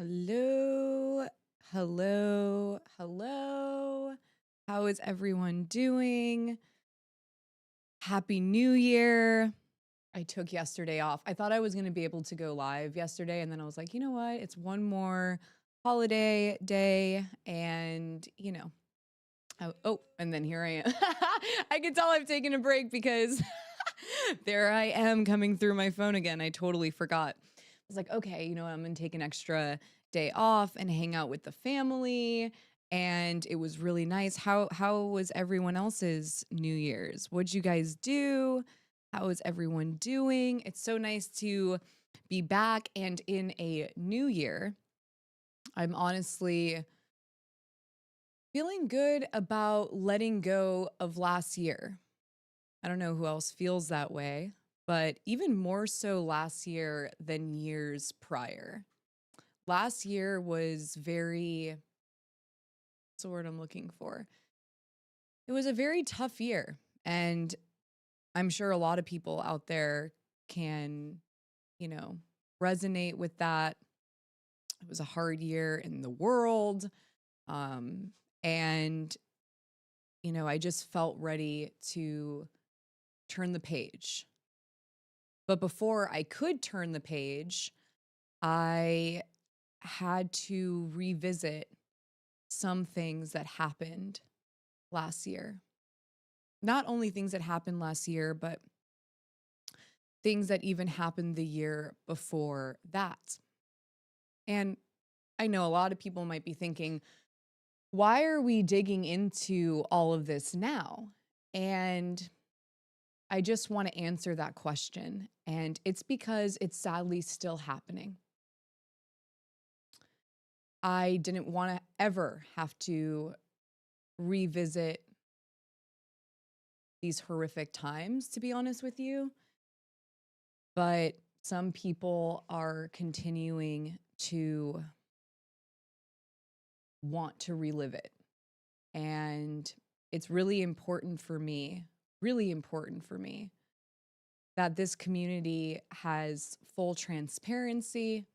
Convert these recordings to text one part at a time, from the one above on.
Hello, hello, hello. How is everyone doing? Happy New Year. I took yesterday off. I thought I was going to be able to go live yesterday, and then I was like, you know what? It's one more holiday day, and and then here I am. I can tell I've taken a break because there I am coming through my phone again. I totally forgot. I was like, okay, I'm gonna take an extra day off and hang out with the family. And it was really nice. How was everyone else's New Year's? What'd you guys do? How is everyone doing? It's so nice to be back and in a new year. I'm honestly feeling good about letting go of last year. I don't know who else feels that way, but even more so last year than years prior. Last year was what's the word I'm looking for? It was a very tough year. And I'm sure a lot of people out there can, you know, resonate with that. It was a hard year in the world. Um, and, I just felt ready to turn the page. But before I could turn the page, I had to revisit some things that happened last year. Not only things that happened last year, but things that even happened the year before that. And I know a lot of people might be thinking, why are we digging into all of this now? And I just want to answer that question. And it's because it's sadly still happening. I didn't want to ever have to revisit these horrific times, to be honest with you. But some people are continuing to want to relive it. And it's really important for me that this community has full transparency.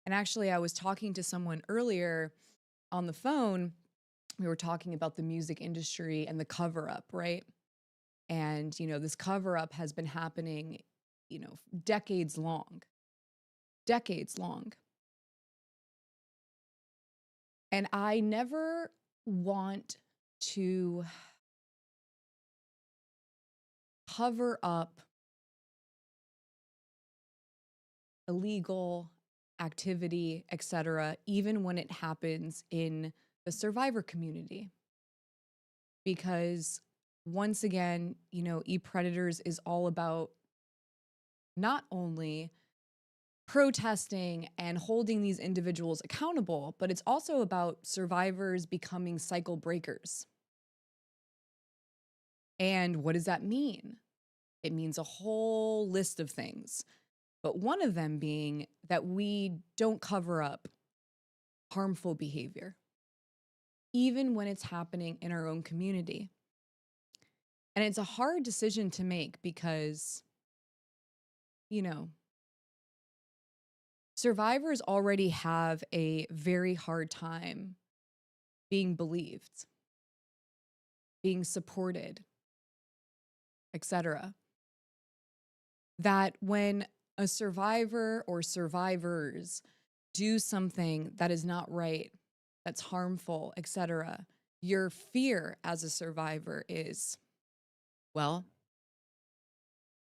And actually, I was talking to someone earlier on the phone. We were talking about the music industry and the cover up, right? And, this cover up has been happening, decades long. And I never want to cover up illegal activity, etc., even when it happens in the survivor community. Because once again, ePredators is all about not only protesting and holding these individuals accountable, but it's also about survivors becoming cycle breakers. And what does that mean? It means a whole list of things, but one of them being that we don't cover up harmful behavior, even when it's happening in our own community. And it's a hard decision to make because, survivors already have a very hard time being believed, being supported, etc. That when a survivor or survivors do something that is not right, that's harmful, etc., your fear as a survivor is, well,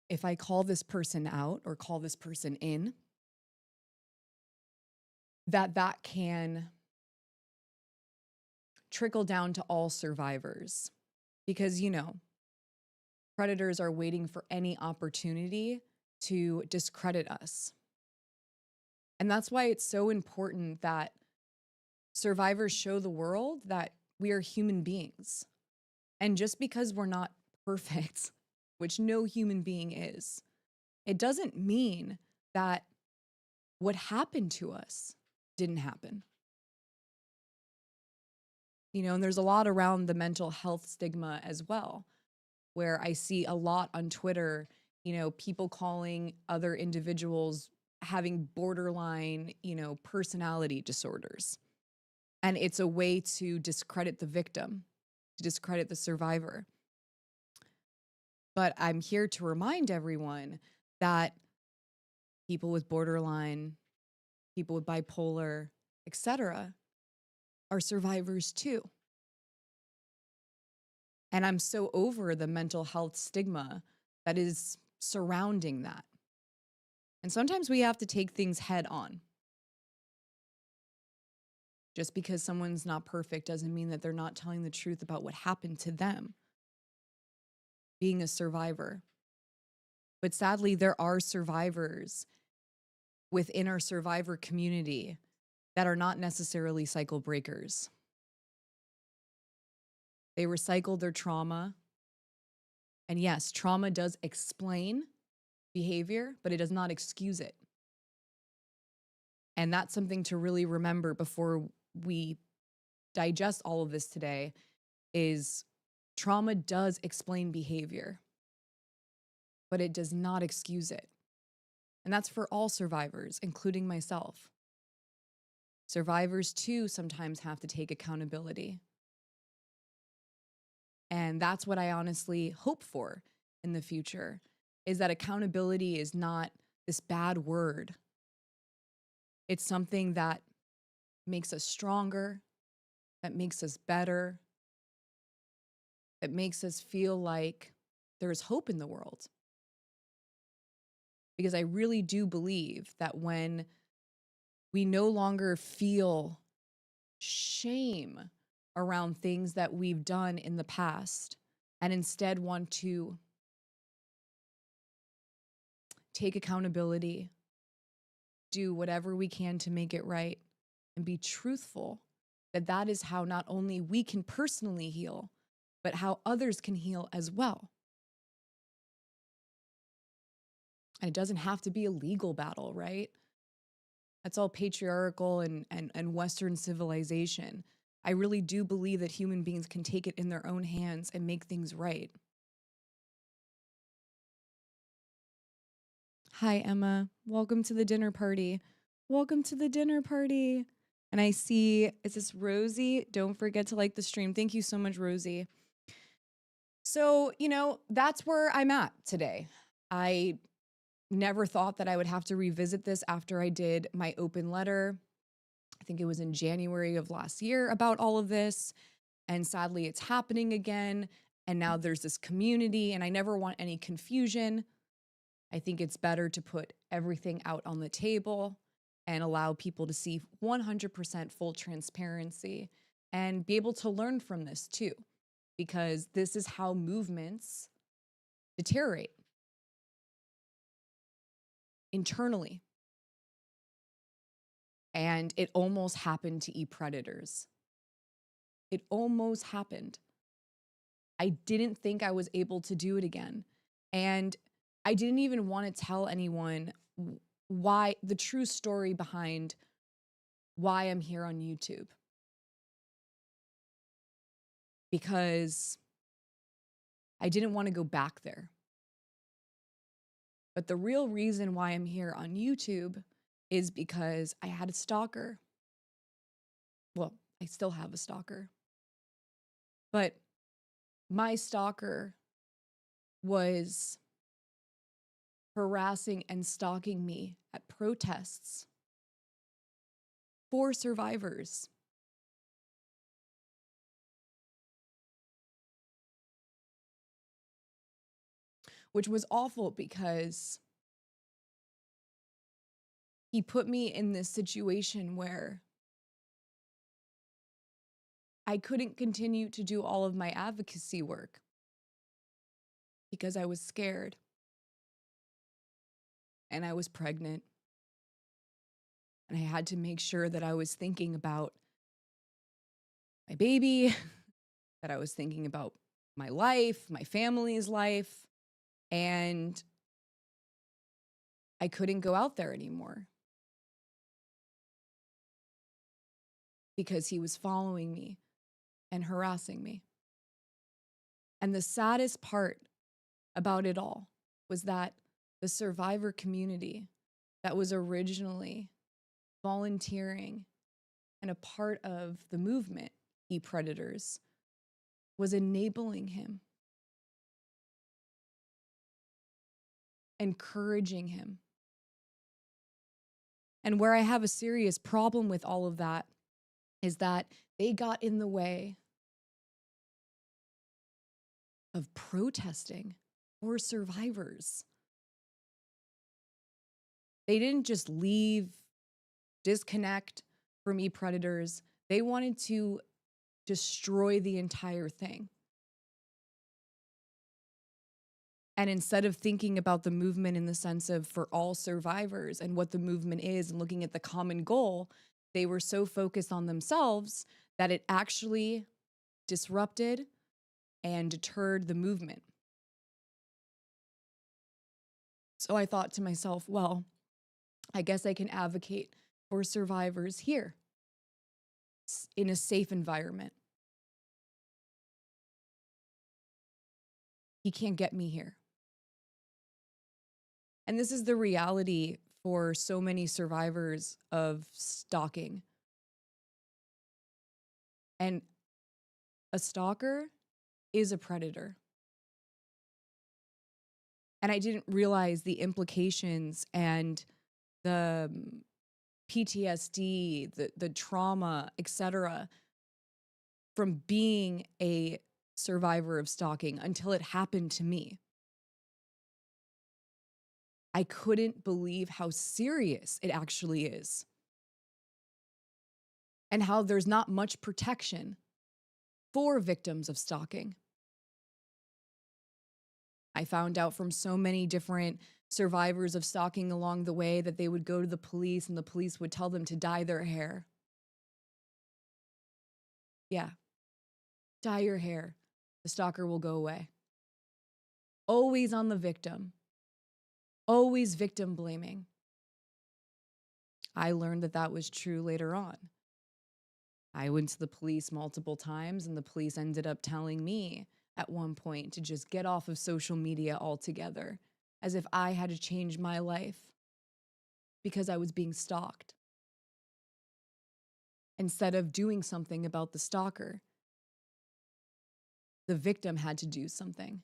if I call this person out or call this person in, that can trickle down to all survivors. Because, predators are waiting for any opportunity to discredit us. And that's why it's so important that survivors show the world that we are human beings. And just because we're not perfect, which no human being is, it doesn't mean that what happened to us didn't happen. And there's a lot around the mental health stigma as well, where I see a lot on Twitter, people calling other individuals having borderline, personality disorders. And it's a way to discredit the victim, to discredit the survivor. But I'm here to remind everyone that people with borderline, people with bipolar, etc., are survivors too. And I'm so over the mental health stigma that is surrounding that. And sometimes we have to take things head on. Just because someone's not perfect doesn't mean that they're not telling the truth about what happened to them, being a survivor. But sadly, there are survivors within our survivor community that are not necessarily cycle breakers. They recycle their trauma. And yes, trauma does explain behavior, but it does not excuse it. And that's something to really remember before we digest all of this today, is trauma does explain behavior, but it does not excuse it. And that's for all survivors, including myself. Survivors too sometimes have to take accountability. And that's what I honestly hope for in the future, is that accountability is not this bad word. It's something that makes us stronger, that makes us better, that makes us feel like there's hope in the world. Because I really do believe that when we no longer feel shame around things that we've done in the past, and instead want to take accountability, do whatever we can to make it right, and be truthful, that is how not only we can personally heal, but how others can heal as well. And it doesn't have to be a legal battle, right? That's all patriarchal and Western civilization. I really do believe that human beings can take it in their own hands and make things right. Hi, Emma. Welcome to the dinner party. Welcome to the dinner party. And I see, is this Rosie? Don't forget to like the stream. Thank you so much, Rosie. So, that's where I'm at today. I never thought that I would have to revisit this after I did my open letter. I think it was in January of last year about all of this. And sadly, it's happening again. And now there's this community, and I never want any confusion. I think it's better to put everything out on the table and allow people to see 100% full transparency and be able to learn from this too, because this is how movements deteriorate internally. And it almost happened to e-predators. It almost happened. I didn't think I was able to do it again. And I didn't even want to tell anyone why, the true story behind why I'm here on YouTube. Because I didn't want to go back there. But the real reason why I'm here on YouTube is because I had a stalker. Well, I still have a stalker. But my stalker was harassing and stalking me at protests for survivors. Which was awful because he put me in this situation where I couldn't continue to do all of my advocacy work because I was scared and I was pregnant. And I had to make sure that I was thinking about my baby, that I was thinking about my life, my family's life, and I couldn't go out there anymore because he was following me and harassing me. And the saddest part about it all was that the survivor community that was originally volunteering and a part of the movement, e-predators, was enabling him, encouraging him. And where I have a serious problem with all of that is that they got in the way of protesting for survivors. They didn't just leave, disconnect from e-predators. They wanted to destroy the entire thing. And instead of thinking about the movement in the sense of for all survivors and what the movement is and looking at the common goal, they were so focused on themselves that it actually disrupted and deterred the movement. So I thought to myself, well, I guess I can advocate for survivors here in a safe environment. He can't get me here. And this is the reality for so many survivors of stalking. And a stalker is a predator. And I didn't realize the implications and the PTSD, the trauma, etc., from being a survivor of stalking until it happened to me. I couldn't believe how serious it actually is and how there's not much protection for victims of stalking. I found out from so many different survivors of stalking along the way that they would go to the police and the police would tell them to dye their hair. Yeah, dye your hair. The stalker will go away. Always on the victim. Always victim blaming. I learned that that was true later on. I went to the police multiple times and the police ended up telling me at one point to just get off of social media altogether, as if I had to change my life because I was being stalked. Instead of doing something about the stalker, the victim had to do something.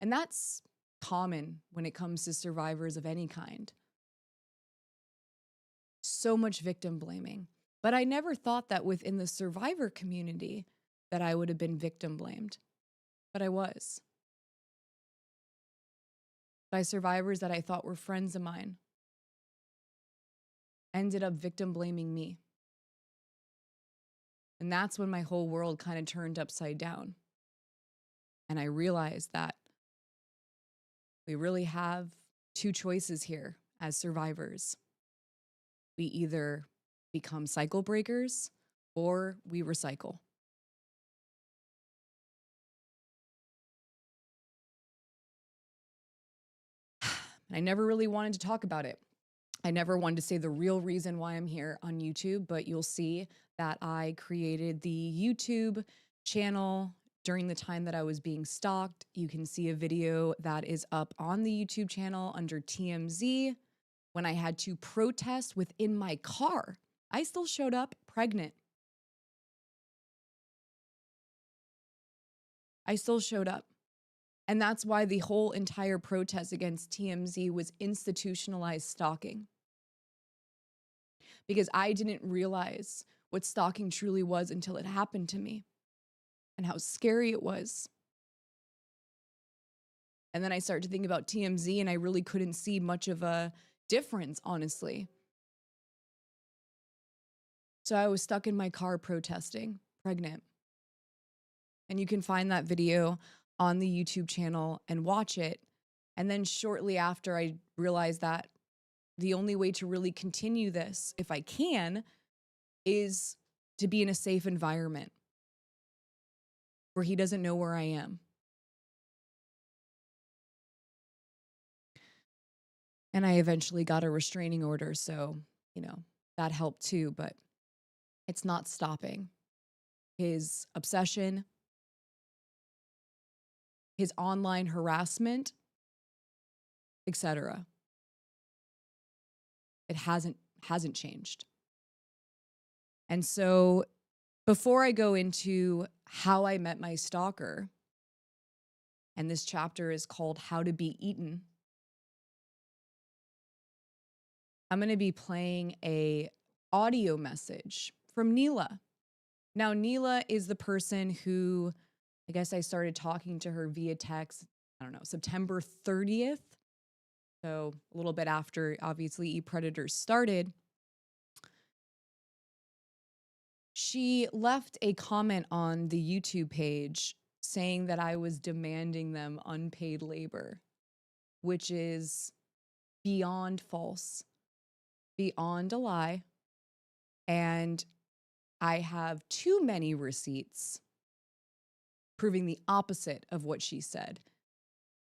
And that's common when it comes to survivors of any kind. So much victim blaming. But I never thought that within the survivor community that I would have been victim blamed. But I was. By survivors that I thought were friends of mine. Ended up victim blaming me. And that's when my whole world kind of turned upside down. And I realized that we really have two choices here as survivors. We either become cycle breakers or we recycle. I never really wanted to talk about it. I never wanted to say the real reason why I'm here on YouTube, but you'll see that I created the YouTube channel during the time that I was being stalked. You can see a video that is up on the YouTube channel under TMZ when I had to protest within my car. I still showed up pregnant. I still showed up. And that's why the whole entire protest against TMZ was institutionalized stalking. Because I didn't realize what stalking truly was until it happened to me and how scary it was. And then I started to think about TMZ and I really couldn't see much of a difference, honestly. So I was stuck in my car protesting, pregnant. And you can find that video on the YouTube channel and watch it. And then shortly after, I realized that the only way to really continue this, if I can, is to be in a safe environment where he doesn't know where I am. And I eventually got a restraining order, so, that helped too, but it's not stopping. His obsession, his online harassment, etc. It hasn't changed. And so before I go into how I met my stalker, and this chapter is called How to Be Eaten, I'm going to be playing a audio message from Nila. Now, Nila is the person who, I guess I started talking to her via text, I don't know, September 30th. So a little bit after, obviously, ePredators started. She left a comment on the YouTube page saying that I was demanding them unpaid labor, which is beyond false, beyond a lie. And I have too many receipts proving the opposite of what she said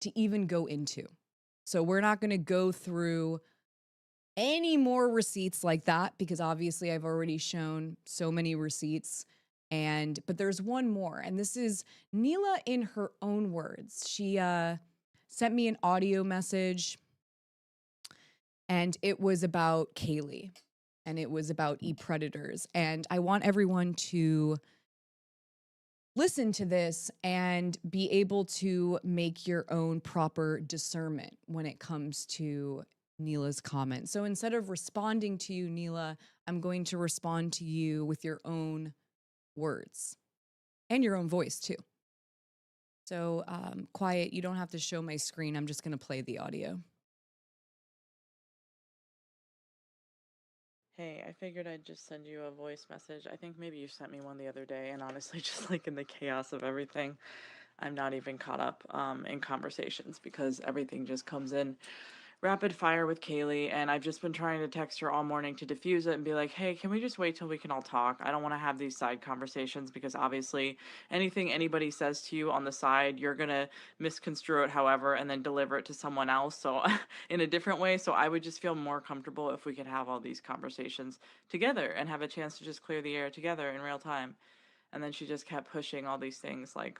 to even go into. So we're not going to go through any more receipts like that because obviously I've already shown so many receipts. But there's one more, and this is Nila in her own words. She sent me an audio message, and it was about Caeli, and it was about ePredators. And I want everyone to listen to this and be able to make your own proper discernment when it comes to Nila's comment. So instead of responding to you, Nila, I'm going to respond to you with your own words and your own voice too. So quiet, you don't have to show my screen. I'm just going to play the audio. Hey, I figured I'd just send you a voice message. I think maybe you sent me one the other day, and honestly, just like in the chaos of everything, I'm not even caught up in conversations because everything just comes in rapid fire with Caeli, and I've just been trying to text her all morning to diffuse it and be like, hey, can we just wait till we can all talk? I don't want to have these side conversations because obviously anything anybody says to you on the side, you're going to misconstrue it however and then deliver it to someone else so in a different way. So I would just feel more comfortable if we could have all these conversations together and have a chance to just clear the air together in real time. And then she just kept pushing all these things like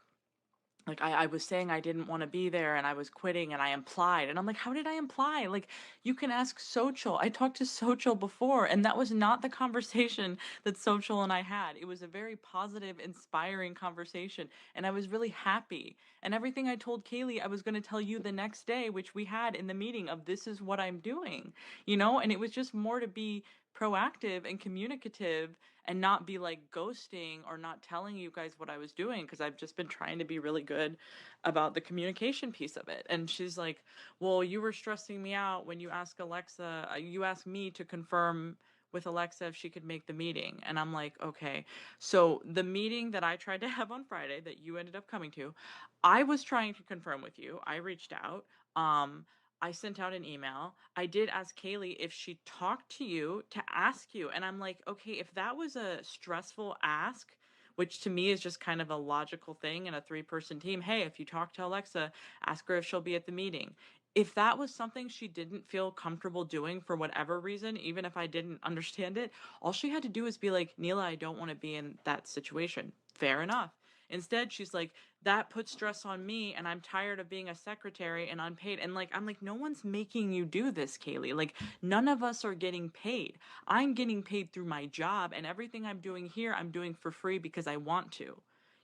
I was saying I didn't want to be there and I was quitting and I implied. And I'm like, how did I imply? Like, you can ask Social. I talked to Social before, and that was not the conversation that Social and I had. It was a very positive, inspiring conversation. And I was really happy. And everything I told Caeli, I was going to tell you the next day, which we had in the meeting of this is what I'm doing, you know? And it was just more to be proactive and communicative and not be like ghosting or not telling you guys what I was doing because I've just been trying to be really good about the communication piece of it. And she's like, well, you were stressing me out when you asked Alexa, you asked me to confirm with Alexa if she could make the meeting. And I'm like, okay. So the meeting that I tried to have on Friday that you ended up coming to, I was trying to confirm with you. I reached out. I sent out an email. I did ask Caeli if she talked to you to ask you. And I'm like, okay, if that was a stressful ask, which to me is just kind of a logical thing in a 3-person team, hey, if you talk to Alexa, ask her if she'll be at the meeting. If that was something she didn't feel comfortable doing for whatever reason, even if I didn't understand it, all she had to do is be like, Nila, I don't want to be in that situation. Fair enough. Instead, she's like, that puts stress on me and I'm tired of being a secretary and unpaid. And like, I'm like, no one's making you do this, Caeli. Like, none of us are getting paid. I'm getting paid through my job, and everything I'm doing here, I'm doing for free because I want to.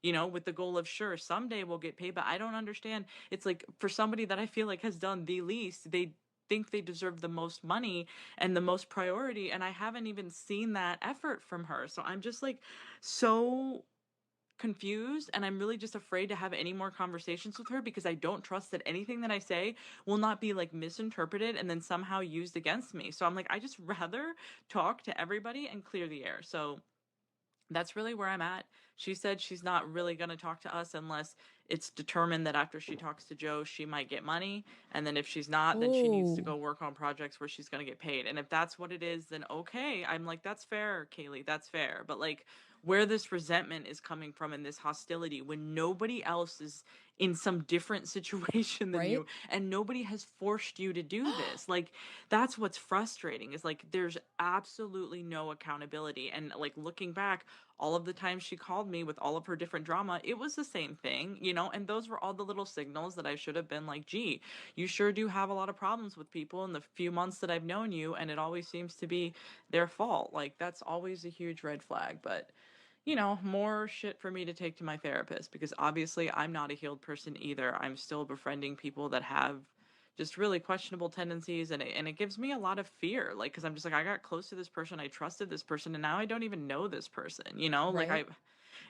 You know, with the goal of sure, someday we'll get paid, but I don't understand. It's like for somebody that I feel like has done the least, they think they deserve the most money and the most priority, and I haven't even seen that effort from her. So I'm just like so confused, and I'm really just afraid to have any more conversations with her because I don't trust that anything that I say will not be like misinterpreted and then somehow used against me. So I'm like, I just rather talk to everybody and clear the air. So that's really where I'm at. She said she's not really going to talk to us unless it's determined that after she talks to Joe, she might get money. And then if she's not, then she needs to Oh, go work on projects where she's going to get paid. And if that's what it is, then okay. I'm like, that's fair, Caeli. That's fair. But like, where this resentment is coming from and this hostility when nobody else is in some different situation than Right? you and nobody has forced you to do this. Like, that's what's frustrating, is like there's absolutely no accountability. And like looking back, all of the times she called me with all of her different drama, it was the same thing, you know, and those were all the little signals that I should have been like, gee, you sure do have a lot of problems with people in the few months that I've known you, and it always seems to be their fault. Like, that's always a huge red flag. But you know, more shit for me to take to my therapist, because obviously I'm not a healed person either. I'm still befriending people that have just really questionable tendencies, and it gives me a lot of fear, like, because I'm just like, I got close to this person, I trusted this person, and now I don't even know this person, you know, like Right? I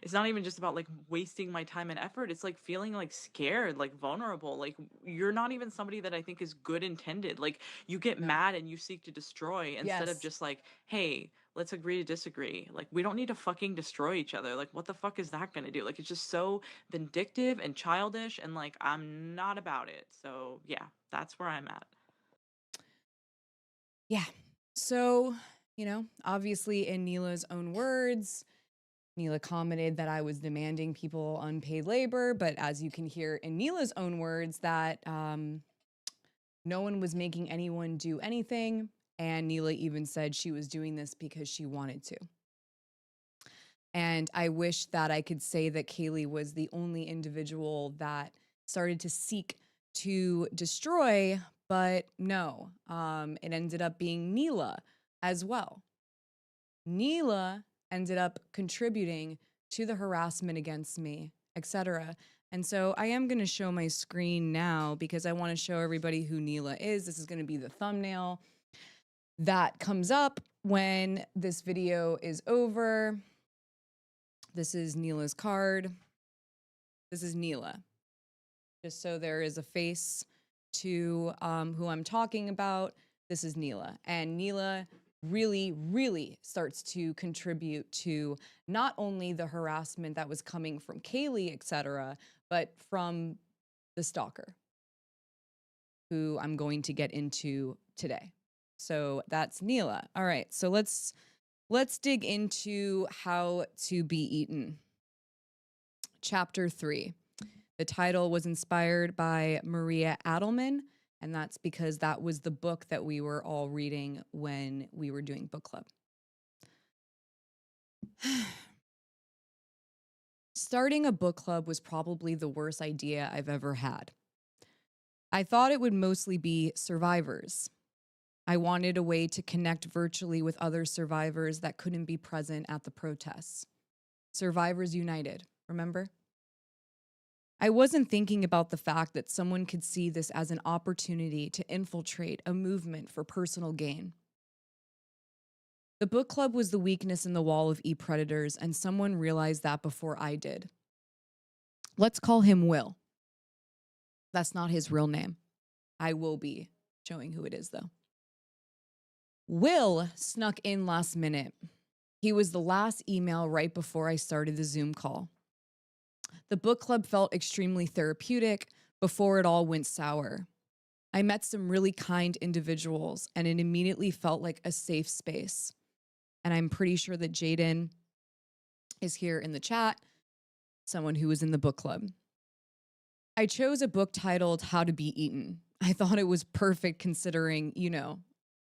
it's not even just about like wasting my time and effort. It's like feeling like scared, like vulnerable. Like, you're not even somebody that I think is good intended. Like, you get No. mad and you seek to destroy instead of Yes. just like, hey, let's agree to disagree. Like, we don't need to fucking destroy each other. Like, what the fuck is that gonna do? Like, it's just so vindictive and childish, and like, I'm not about it. So yeah, that's where I'm at. Yeah. So, obviously in Nila's own words, Nila commented that I was demanding people unpaid labor, but as you can hear in Nila's own words, that no one was making anyone do anything. And Nila even said she was doing this because she wanted to. And I wish that I could say that Caeli was the only individual that started to seek to destroy, but no, it ended up being Nila as well. Nila ended up contributing to the harassment against me, etc. And so I am going to show my screen now because I want to show everybody who Nila is. This is going to be the thumbnail that comes up when this video is over. This is Nila's card. This is Nila. Just so there is a face to who I'm talking about. This is Nila. And Nila really, really starts to contribute to not only the harassment that was coming from Caeli, etc., but from the stalker, who I'm going to get into today. So that's Nila. All right, so let's dig into How to Be Eaten. Chapter 3. The title was inspired by Maria Adelman, and that's because that was the book that we were all reading when we were doing book club. Starting a book club was probably the worst idea I've ever had. I thought it would mostly be survivors. I wanted a way to connect virtually with other survivors that couldn't be present at the protests. Survivors United, remember? I wasn't thinking about the fact that someone could see this as an opportunity to infiltrate a movement for personal gain. The book club was the weakness in the wall of e-predators, and someone realized that before I did. Let's call him Will. That's not his real name. I will be showing who it is, though. Will snuck in last minute. He was the last email right before I started the Zoom call. The book club felt extremely therapeutic before it all went sour. I met some really kind individuals, and it immediately felt like a safe space. And I'm pretty sure that Jaden is here in the chat, someone who was in the book club. I chose a book titled How to Be Eaten. I thought it was perfect considering,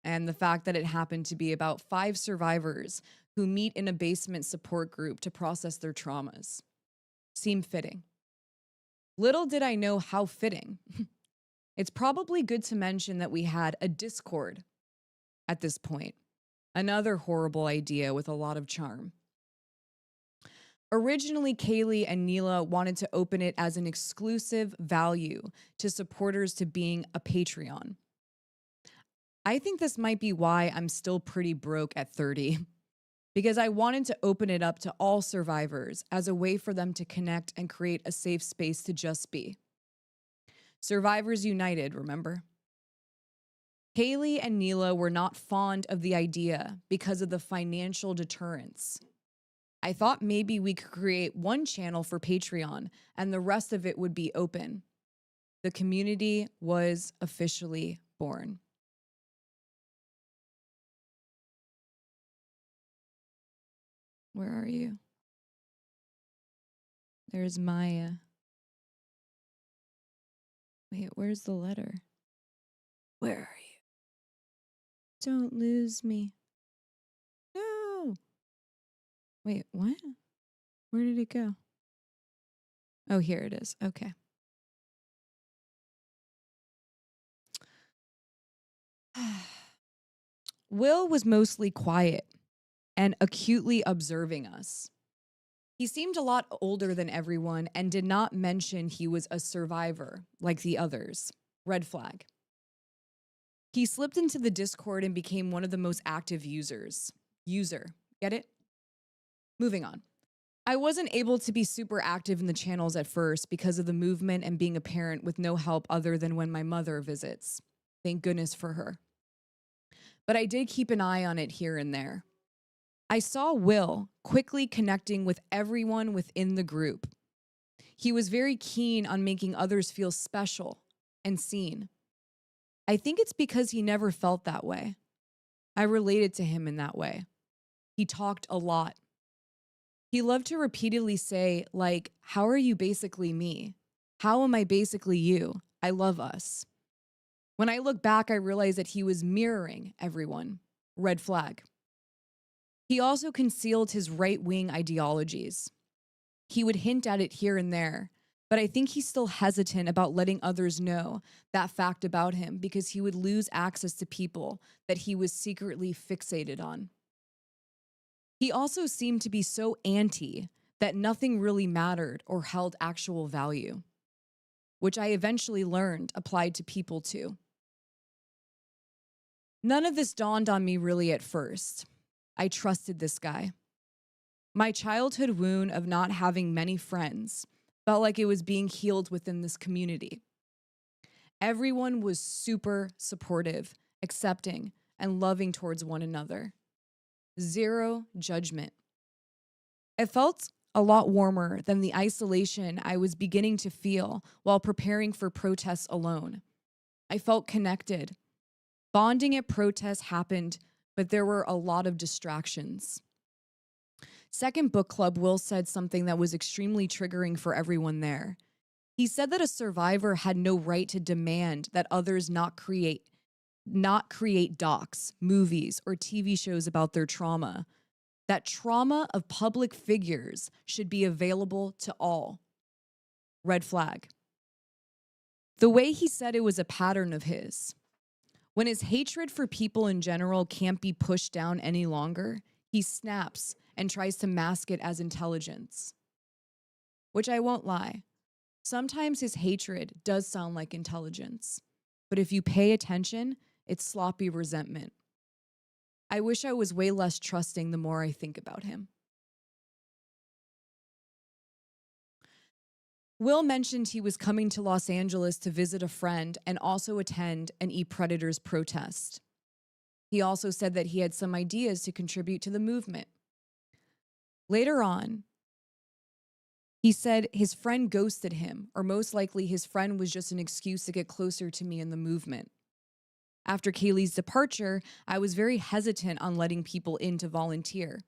and the fact that it happened to be about 5 survivors who meet in a basement support group to process their traumas. Seemed fitting. Little did I know how fitting. It's probably good to mention that we had a Discord at this point. Another horrible idea with a lot of charm. Originally, Caeli and Nila wanted to open it as an exclusive value to supporters to being a Patreon. I think this might be why I'm still pretty broke at 30, because I wanted to open it up to all survivors as a way for them to connect and create a safe space to just be. Survivors United, remember? Caeli and Nila were not fond of the idea because of the financial deterrence. I thought maybe we could create one channel for Patreon and the rest of it would be open. The community was officially born. Where are you? There's Maya. Wait, where's the letter? Where are you? Don't lose me. No. Wait, what? Where did it go? Oh, here it is. Okay. Will was mostly quiet and acutely observing us. He seemed a lot older than everyone and did not mention he was a survivor like the others. Red flag. He slipped into the Discord and became one of the most active users. Get it? Moving on. I wasn't able to be super active in the channels at first because of the movement and being a parent with no help other than when my mother visits. Thank goodness for her. But I did keep an eye on it here and there. I saw Will quickly connecting with everyone within the group. He was very keen on making others feel special and seen. I think it's because he never felt that way. I related to him in that way. He talked a lot. He loved to repeatedly say, like, how are you basically me? How am I basically you? I love us. When I look back, I realize that he was mirroring everyone. Red flag. He also concealed his right-wing ideologies. He would hint at it here and there, but I think he's still hesitant about letting others know that fact about him because he would lose access to people that he was secretly fixated on. He also seemed to be so anti that nothing really mattered or held actual value, which I eventually learned applied to people too. None of this dawned on me really at first. I trusted this guy. My childhood wound of not having many friends felt like it was being healed within this community. Everyone was super supportive, accepting, and loving towards one another. Zero judgment. It felt a lot warmer than the isolation I was beginning to feel while preparing for protests alone. I felt connected. Bonding at protests happened, but there were a lot of distractions. Second book club, Will said something that was extremely triggering for everyone there. He said that a survivor had no right to demand that others not create docs, movies, or TV shows about their trauma. That trauma of public figures should be available to all. Red flag. The way he said it was a pattern of his. When his hatred for people in general can't be pushed down any longer, he snaps and tries to mask it as intelligence. Which I won't lie. Sometimes his hatred does sound like intelligence. But if you pay attention, it's sloppy resentment. I wish I was way less trusting the more I think about him. Will mentioned he was coming to Los Angeles to visit a friend and also attend an E-Predators protest. He also said that he had some ideas to contribute to the movement. Later on, he said his friend ghosted him, or most likely his friend was just an excuse to get closer to me in the movement. After Caeli's departure, I was very hesitant on letting people in to volunteer,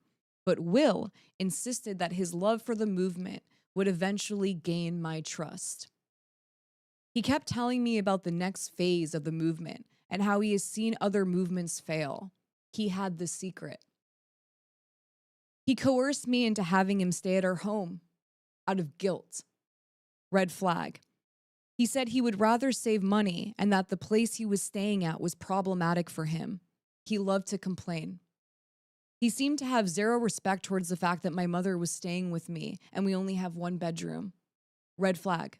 but Will insisted that his love for the movement would eventually gain my trust. He kept telling me about the next phase of the movement and how he has seen other movements fail. He had the secret. He coerced me into having him stay at our home out of guilt. Red flag. He said he would rather save money and that the place he was staying at was problematic for him. He loved to complain. He seemed to have zero respect towards the fact that my mother was staying with me and we only have one bedroom. Red flag.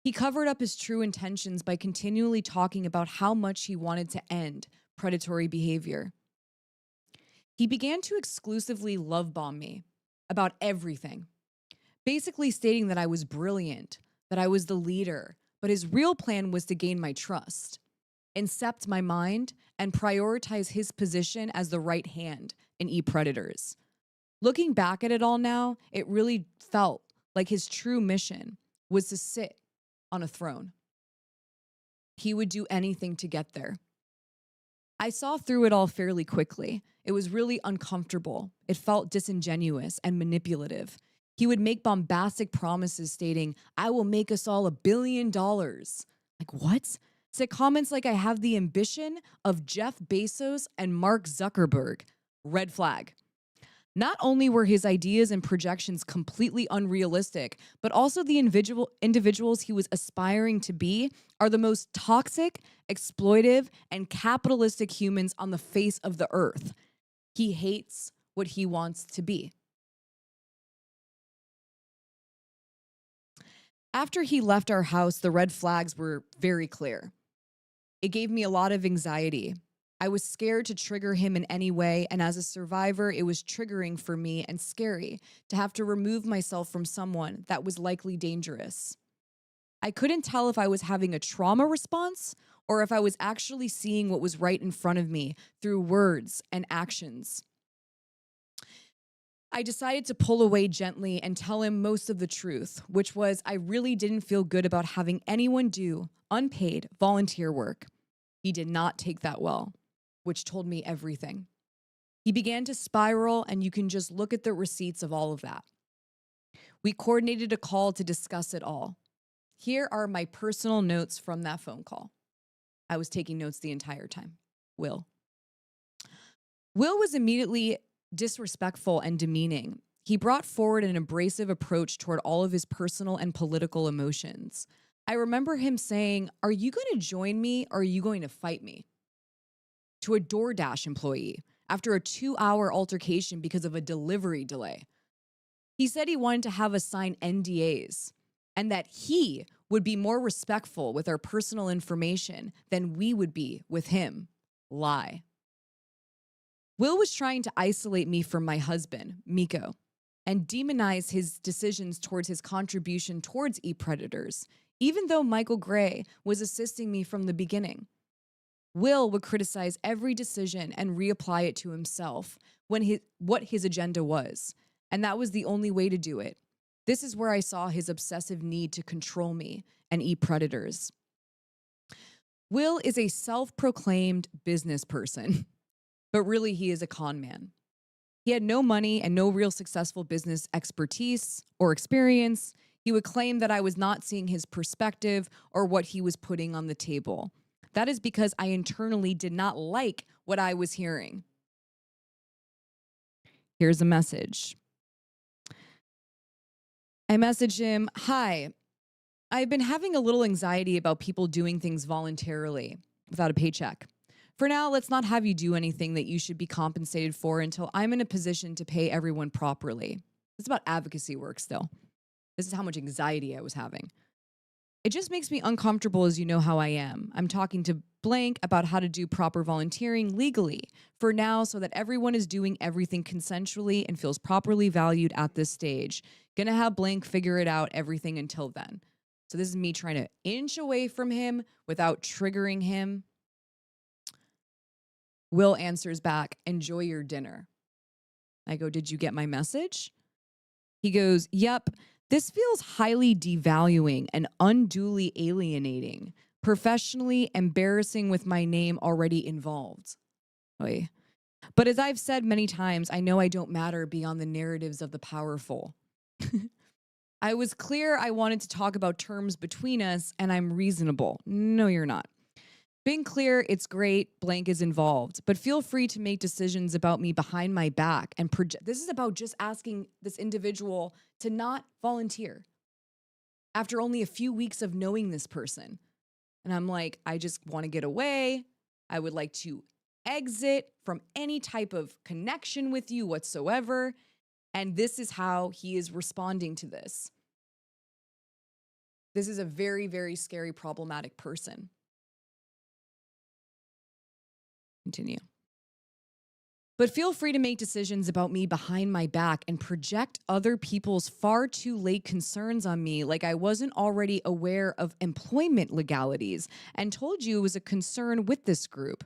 He covered up his true intentions by continually talking about how much he wanted to end predatory behavior. He began to exclusively love bomb me about everything, basically stating that I was brilliant, that I was the leader, but his real plan was to gain my trust, incept my mind, and prioritize his position as the right hand in E-Predators. Looking back at it all now, it really felt like his true mission was to sit on a throne. He would do anything to get there. I saw through it all fairly quickly. It was really uncomfortable. It felt disingenuous and manipulative. He would make bombastic promises stating, "I will make us all $1 billion." Like, what? Said comments like, "I have the ambition of Jeff Bezos and Mark Zuckerberg." Red flag. Not only were his ideas and projections completely unrealistic, but also the individuals he was aspiring to be are the most toxic, exploitive, and capitalistic humans on the face of the earth. He hates what he wants to be. After he left our house, the red flags were very clear. It gave me a lot of anxiety. I was scared to trigger him in any way, and as a survivor, it was triggering for me and scary to have to remove myself from someone that was likely dangerous. I couldn't tell if I was having a trauma response or if I was actually seeing what was right in front of me through words and actions. I decided to pull away gently and tell him most of the truth, which was I really didn't feel good about having anyone do unpaid volunteer work. He did not take that well, which told me everything. He began to spiral, and you can just look at the receipts of all of that. We coordinated a call to discuss it all. Here are my personal notes from that phone call. I was taking notes the entire time. Will was immediately disrespectful and demeaning. He brought forward an abrasive approach toward all of his personal and political emotions. I remember him saying, "Are you going to join me or are you going to fight me?" to a DoorDash employee after a 2-hour altercation because of a delivery delay. He said he wanted to have us sign NDAs and that he would be more respectful with our personal information than we would be with him. Lie. Will was trying to isolate me from my husband, Miko, and demonize his decisions towards his contribution towards e-predators, even though Michael Gray was assisting me from the beginning. Will would criticize every decision and reapply it to himself what his agenda was, and that was the only way to do it. This is where I saw his obsessive need to control me and e-predators. Will is a self-proclaimed business person, but really he is a con man. He had no money and no real successful business expertise or experience. He would claim that I was not seeing his perspective or what he was putting on the table. That is because I internally did not like what I was hearing. Here's a message. I messaged him, "Hi, I've been having a little anxiety about people doing things voluntarily without a paycheck. For now, let's not have you do anything that you should be compensated for until I'm in a position to pay everyone properly." It's about advocacy work still. This is how much anxiety I was having. "It just makes me uncomfortable, as you know how I am. I'm talking to blank about how to do proper volunteering legally for now so that everyone is doing everything consensually and feels properly valued at this stage. Gonna have blank figure it out everything until then." So this is me trying to inch away from him without triggering him. Will answers back, "Enjoy your dinner." I go, "Did you get my message?" He goes, "Yep. This feels highly devaluing and unduly alienating, professionally embarrassing with my name already involved. Oy. But as I've said many times, I know I don't matter beyond the narratives of the powerful." I was clear I wanted to talk about terms between us, and I'm reasonable. No, you're not. Being clear, it's great, blank is involved, but feel free to make decisions about me behind my back and project. This is about just asking this individual to not volunteer after only a few weeks of knowing this person. And I'm like, I just want to get away. I would like to exit from any type of connection with you whatsoever. And this is how he is responding to this. This is a very, very scary, problematic person. Continue. But feel free to make decisions about me behind my back and project other people's far too late concerns on me like I wasn't already aware of employment legalities and told you it was a concern with this group.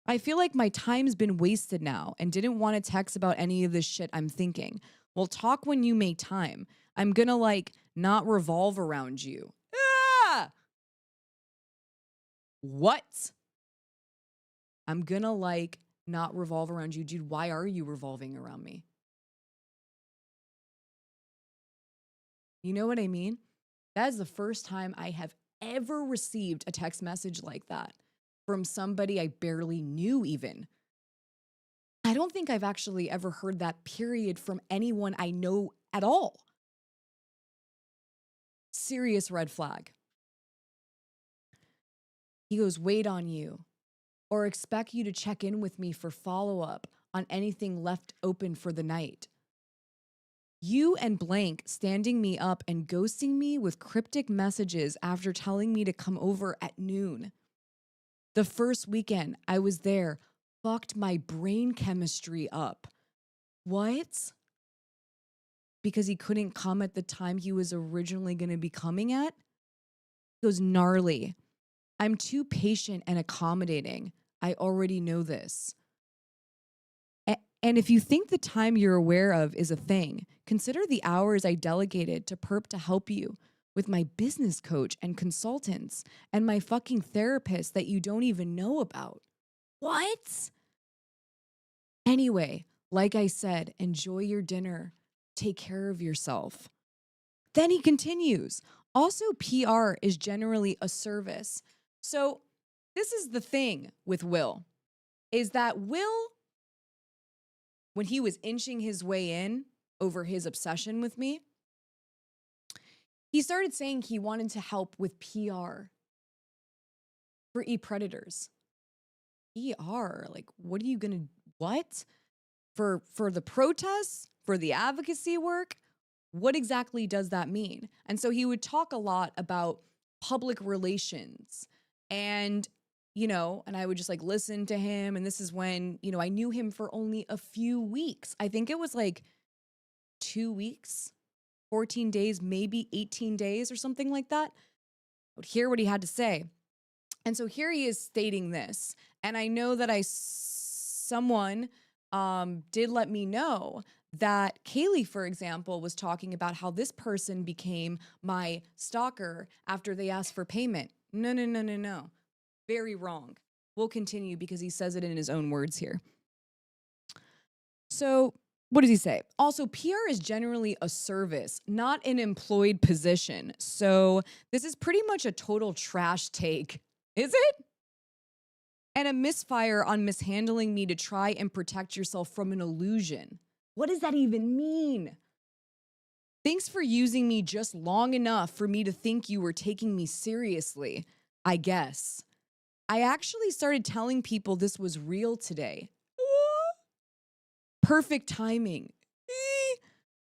I feel like my time's been wasted now and didn't want to text about any of this shit I'm thinking. Well, talk when you make time. I'm gonna not revolve around you. Ah! What? I'm gonna not revolve around you. Dude, why are you revolving around me? You know what I mean? That is the first time I have ever received a text message like that from somebody I barely knew even. I don't think I've actually ever heard that period from anyone I know at all. Serious red flag. He goes, wait on you, or expect you to check in with me for follow-up on anything left open for the night. You and blank standing me up and ghosting me with cryptic messages after telling me to come over at noon. The first weekend I was there fucked my brain chemistry up. What? Because he couldn't come at the time he was originally going to be coming at? He goes, gnarly. I'm too patient and accommodating. I already know this. And if you think the time you're aware of is a thing, consider the hours I delegated to Perp to help you with my business coach and consultants and my fucking therapist that you don't even know about. What? Anyway, like I said, enjoy your dinner. Take care of yourself. Then he continues. Also, PR is generally a service. So this is the thing with Will, is that Will, when he was inching his way in over his obsession with me, he started saying he wanted to help with PR for e-predators. PR, like, what are you gonna, what? For the protests, for the advocacy work? What exactly does that mean? And so he would talk a lot about public relations and, and I would just like listen to him. And this is when, I knew him for only a few weeks. I think it was like 2 weeks, 14 days, maybe 18 days or something like that. I would hear what he had to say. And so here he is stating this. And I know that someone did let me know that Caeli, for example, was talking about how this person became my stalker after they asked for payment. No. Very wrong. We'll continue because he says it in his own words here. So what does he say? Also, PR is generally a service, not an employed position. So this is pretty much a total trash take. Is it? And a misfire on mishandling me to try and protect yourself from an illusion. What does that even mean? Thanks for using me just long enough for me to think you were taking me seriously, I guess. I actually started telling people this was real today. Perfect timing.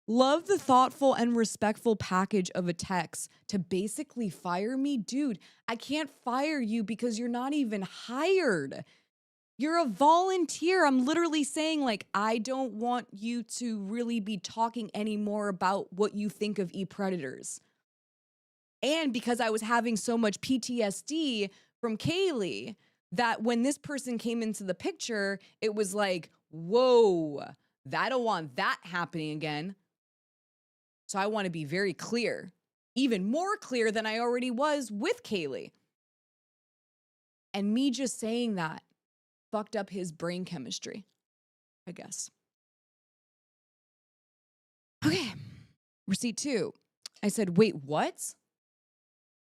Love the thoughtful and respectful package of a text to basically fire me. Dude, I can't fire you because you're not even hired. You're a volunteer. I'm literally saying, like, I don't want you to really be talking anymore about what you think of e-predators. And because I was having so much PTSD from Caeli, that when this person came into the picture, it was like, whoa, I don't want that happening again. So I want to be very clear, even more clear than I already was with Caeli. And me just saying that fucked up his brain chemistry, I guess. Okay, receipt 2. I said, wait, what?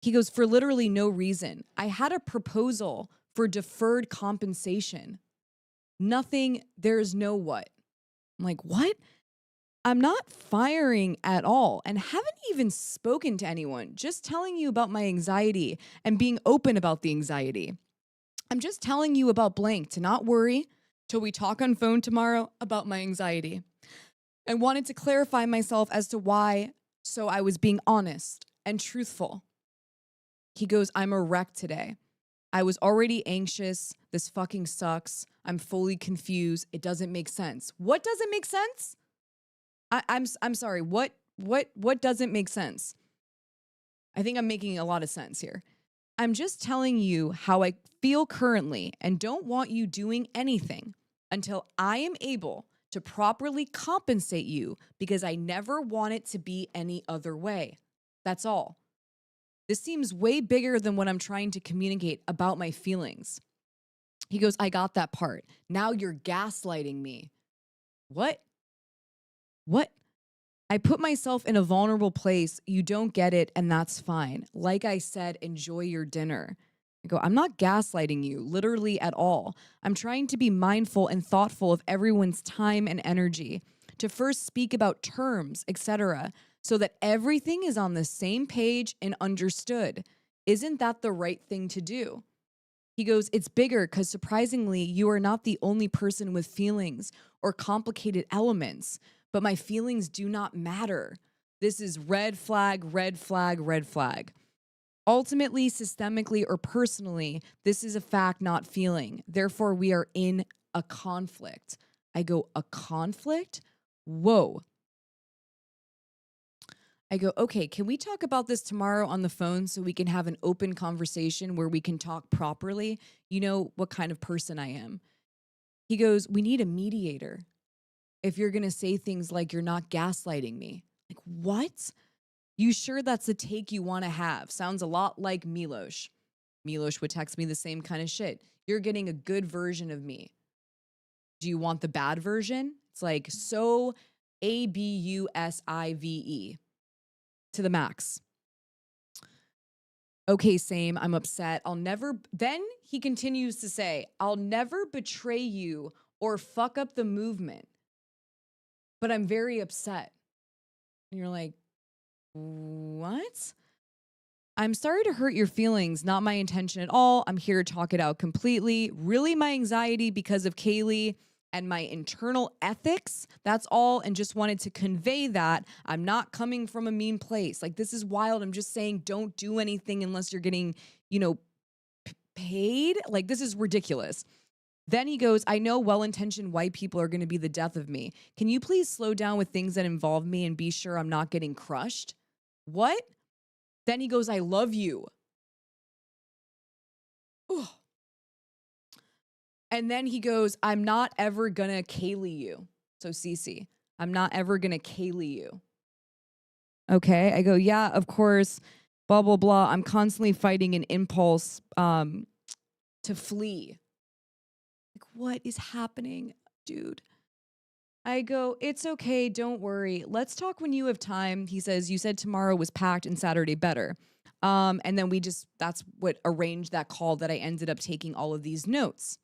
He goes, for literally no reason. I had a proposal for deferred compensation. Nothing, there's no what. I'm like, what? I'm not firing at all and haven't even spoken to anyone, just telling you about my anxiety and being open about the anxiety. I'm just telling you about blank to not worry till we talk on phone tomorrow about my anxiety. And wanted to clarify myself as to why, so I was being honest and truthful. He goes, I'm a wreck today. I was already anxious. This fucking sucks. I'm fully confused. It doesn't make sense. What doesn't make sense? I'm sorry. What doesn't make sense? I think I'm making a lot of sense here. I'm just telling you how I feel currently and don't want you doing anything until I am able to properly compensate you because I never want it to be any other way. That's all. This seems way bigger than what I'm trying to communicate about my feelings. He goes, I got that part. Now you're gaslighting me. What? I put myself in a vulnerable place. You don't get it, and that's fine. Like I said, enjoy your dinner. I go, I'm not gaslighting you, literally at all. I'm trying to be mindful and thoughtful of everyone's time and energy, to first speak about terms, etc., so that everything is on the same page and understood. Isn't that the right thing to do? He goes, it's bigger because surprisingly, you are not the only person with feelings or complicated elements, but my feelings do not matter. This is red flag, red flag, red flag. Ultimately, systemically, or personally, this is a fact, not feeling. Therefore, we are in a conflict. I go, a conflict? Whoa. I go, okay, can we talk about this tomorrow on the phone so we can have an open conversation where we can talk properly? You know what kind of person I am. He goes, we need a mediator. If you're going to say things like you're not gaslighting me. Like, what? You sure that's the take you want to have? Sounds a lot like Milosh. Milosh would text me the same kind of shit. You're getting a good version of me. Do you want the bad version? It's like so ABUSIVE to the max. Okay, same. I'm upset. I'll never. Then he continues to say, I'll never betray you or fuck up the movement, but I'm very upset. And you're like, what? I'm sorry to hurt your feelings. Not my intention at all. I'm here to talk it out completely. Really, my anxiety because of Caeli and my internal ethics. That's all. And just wanted to convey that I'm not coming from a mean place. Like, this is wild. I'm just saying don't do anything unless you're getting, paid. Like, this is ridiculous. Then he goes, I know well-intentioned white people are going to be the death of me. Can you please slow down with things that involve me and be sure I'm not getting crushed? What? Then he goes, I love you. Ugh. And then he goes, I'm not ever going to Caeli you. So Cece, I'm not ever going to Caeli you. Okay. I go, yeah, of course, blah, blah, blah. I'm constantly fighting an impulse to flee. Like, what is happening, dude? I go, it's okay. Don't worry. Let's talk when you have time. He says, you said tomorrow was packed and Saturday better. And then that's what arranged that call that I ended up taking all of these notes.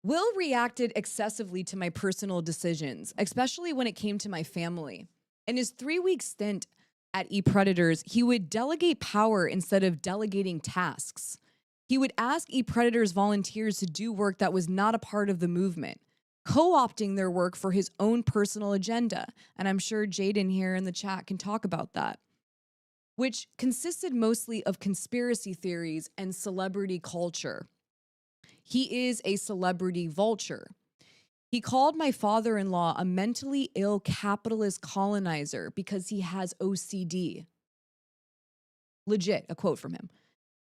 Will reacted excessively to my personal decisions, especially when it came to my family. In his 3-week stint at ePredators, he would delegate power instead of delegating tasks. He would ask ePredators volunteers to do work that was not a part of the movement, co-opting their work for his own personal agenda. And I'm sure Jaden here in the chat can talk about that, which consisted mostly of conspiracy theories and celebrity culture. He is a celebrity vulture. He called my father-in-law a mentally ill capitalist colonizer because he has OCD. Legit, a quote from him.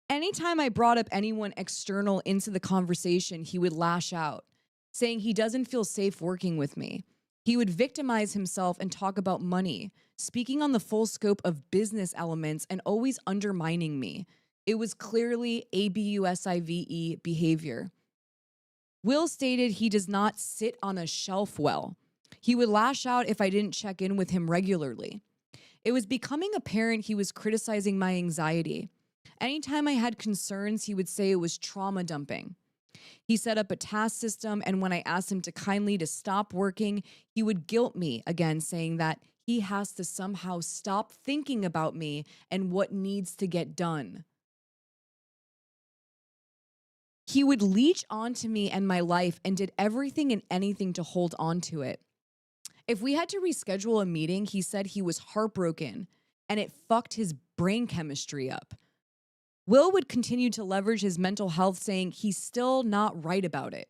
Anytime I brought up anyone external into the conversation, he would lash out, saying he doesn't feel safe working with me. He would victimize himself and talk about money, speaking on the full scope of business elements and always undermining me. It was clearly ABUSIVE behavior. Will stated he does not sit on a shelf well. He would lash out if I didn't check in with him regularly. It was becoming apparent he was criticizing my anxiety. Anytime I had concerns, he would say it was trauma dumping. He set up a task system, and when I asked him to stop working, he would guilt me again, saying that he has to somehow stop thinking about me and what needs to get done. He would leech onto me and my life and did everything and anything to hold on to it. If we had to reschedule a meeting, he said he was heartbroken and it fucked his brain chemistry up. Will would continue to leverage his mental health, saying he's still not right about it.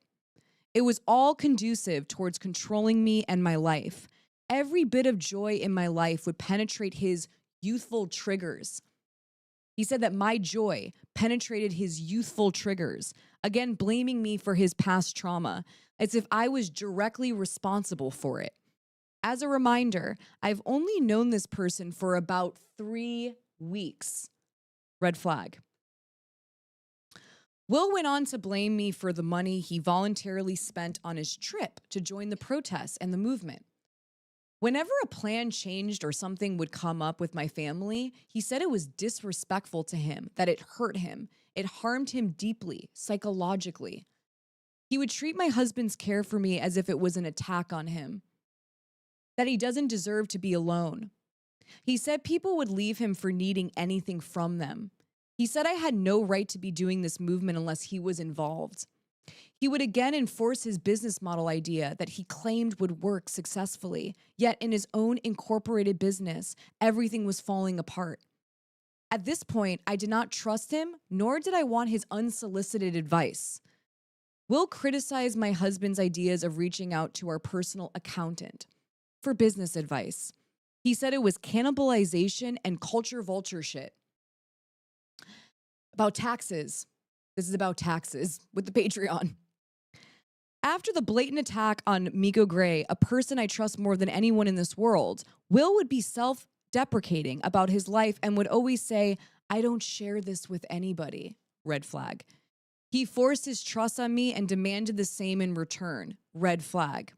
It was all conducive towards controlling me and my life. Every bit of joy in my life would penetrate his youthful triggers. He said that my joy penetrated his youthful triggers, again blaming me for his past trauma, as if I was directly responsible for it. As a reminder, I've only known this person for about 3 weeks. Red flag. Will went on to blame me for the money he voluntarily spent on his trip to join the protests and the movement. Whenever a plan changed or something would come up with my family, he said it was disrespectful to him, that it hurt him. It harmed him deeply, psychologically. He would treat my husband's care for me as if it was an attack on him, that he doesn't deserve to be alone. He said people would leave him for needing anything from them. He said I had no right to be doing this movement unless he was involved. He would again enforce his business model idea that he claimed would work successfully, yet in his own incorporated business, everything was falling apart. At this point, I did not trust him, nor did I want his unsolicited advice. Will criticized my husband's ideas of reaching out to our personal accountant for business advice. He said it was cannibalization and culture vulture shit. About taxes. This is about taxes with the Patreon. After the blatant attack on Miko Gray, a person I trust more than anyone in this world, Will would be self-deprecating about his life and would always say, I don't share this with anybody. Red flag. He forced his trust on me and demanded the same in return. Red flag.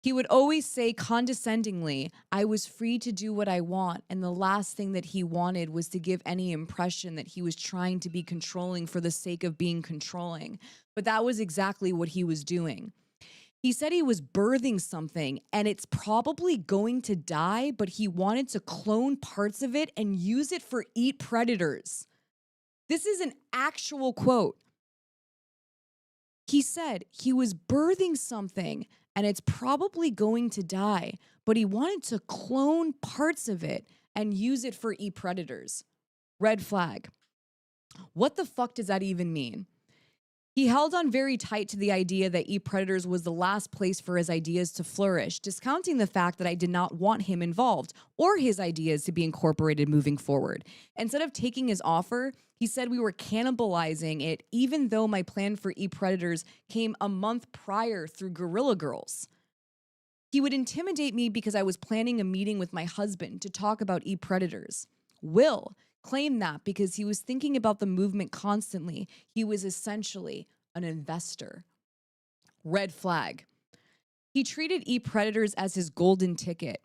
He would always say condescendingly, I was free to do what I want, and the last thing that he wanted was to give any impression that he was trying to be controlling for the sake of being controlling. But that was exactly what he was doing. He said he was birthing something, and it's probably going to die, but he wanted to clone parts of it and use it for eat predators. This is an actual quote. He said he was birthing something, and it's probably going to die, but he wanted to clone parts of it and use it for e-predators. Red flag. What the fuck does that even mean? He held on very tight to the idea that e-predators was the last place for his ideas to flourish, discounting the fact that I did not want him involved or his ideas to be incorporated moving forward. Instead of taking his offer, he said we were cannibalizing it, even though my plan for e-predators came a month prior through Guerrilla Girls. He would intimidate me because I was planning a meeting with my husband to talk about e-predators. Will claimed that because he was thinking about the movement constantly, he was essentially an investor. Red flag. He treated e-predators as his golden ticket.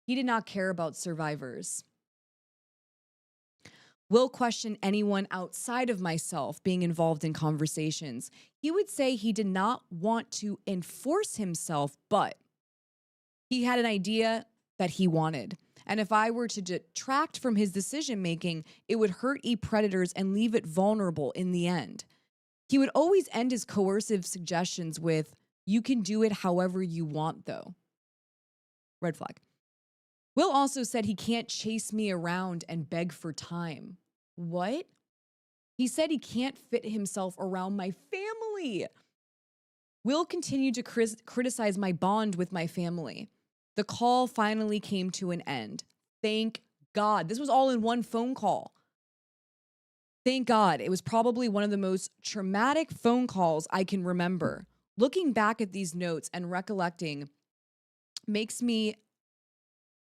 He did not care about survivors. Will question anyone outside of myself being involved in conversations. He would say he did not want to enforce himself, but he had an idea that he wanted. And if I were to detract from his decision-making, it would hurt e-predators and leave it vulnerable in the end. He would always end his coercive suggestions with, you can do it however you want, though. Red flag. Will also said he can't chase me around and beg for time. What? He said he can't fit himself around my family. Will continued to criticize my bond with my family. The call finally came to an end. Thank God. This was all in one phone call. Thank God. It was probably one of the most traumatic phone calls I can remember. Looking back at these notes and recollecting makes me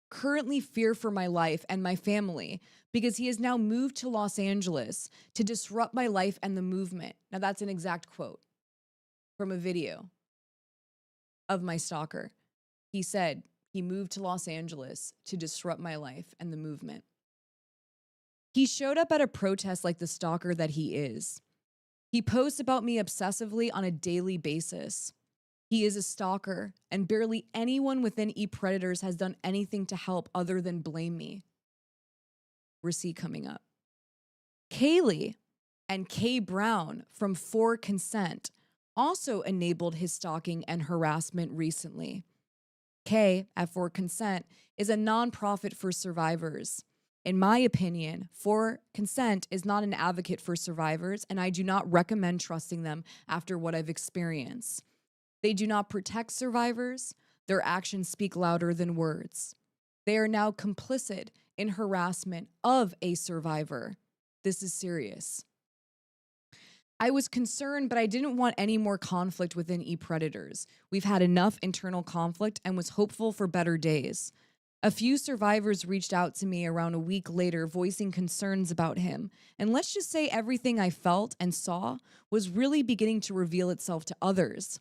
currently fear for my life and my family because he has now moved to Los Angeles to disrupt my life and the movement. Now, that's an exact quote from a video of my stalker. He said, he moved to Los Angeles to disrupt my life and the movement. He showed up at a protest like the stalker that he is. He posts about me obsessively on a daily basis. He is a stalker, and barely anyone within e-predators has done anything to help other than blame me. Receipt coming up. Caeli and K. Brown from For Consent also enabled his stalking and harassment recently. K, at For Consent, is a nonprofit for survivors. In my opinion, For Consent is not an advocate for survivors, and I do not recommend trusting them after what I've experienced. They do not protect survivors. Their actions speak louder than words. They are now complicit in harassment of a survivor. This is serious. I was concerned, but I didn't want any more conflict within e-predators. We've had enough internal conflict and was hopeful for better days. A few survivors reached out to me around a week later voicing concerns about him. And let's just say everything I felt and saw was really beginning to reveal itself to others.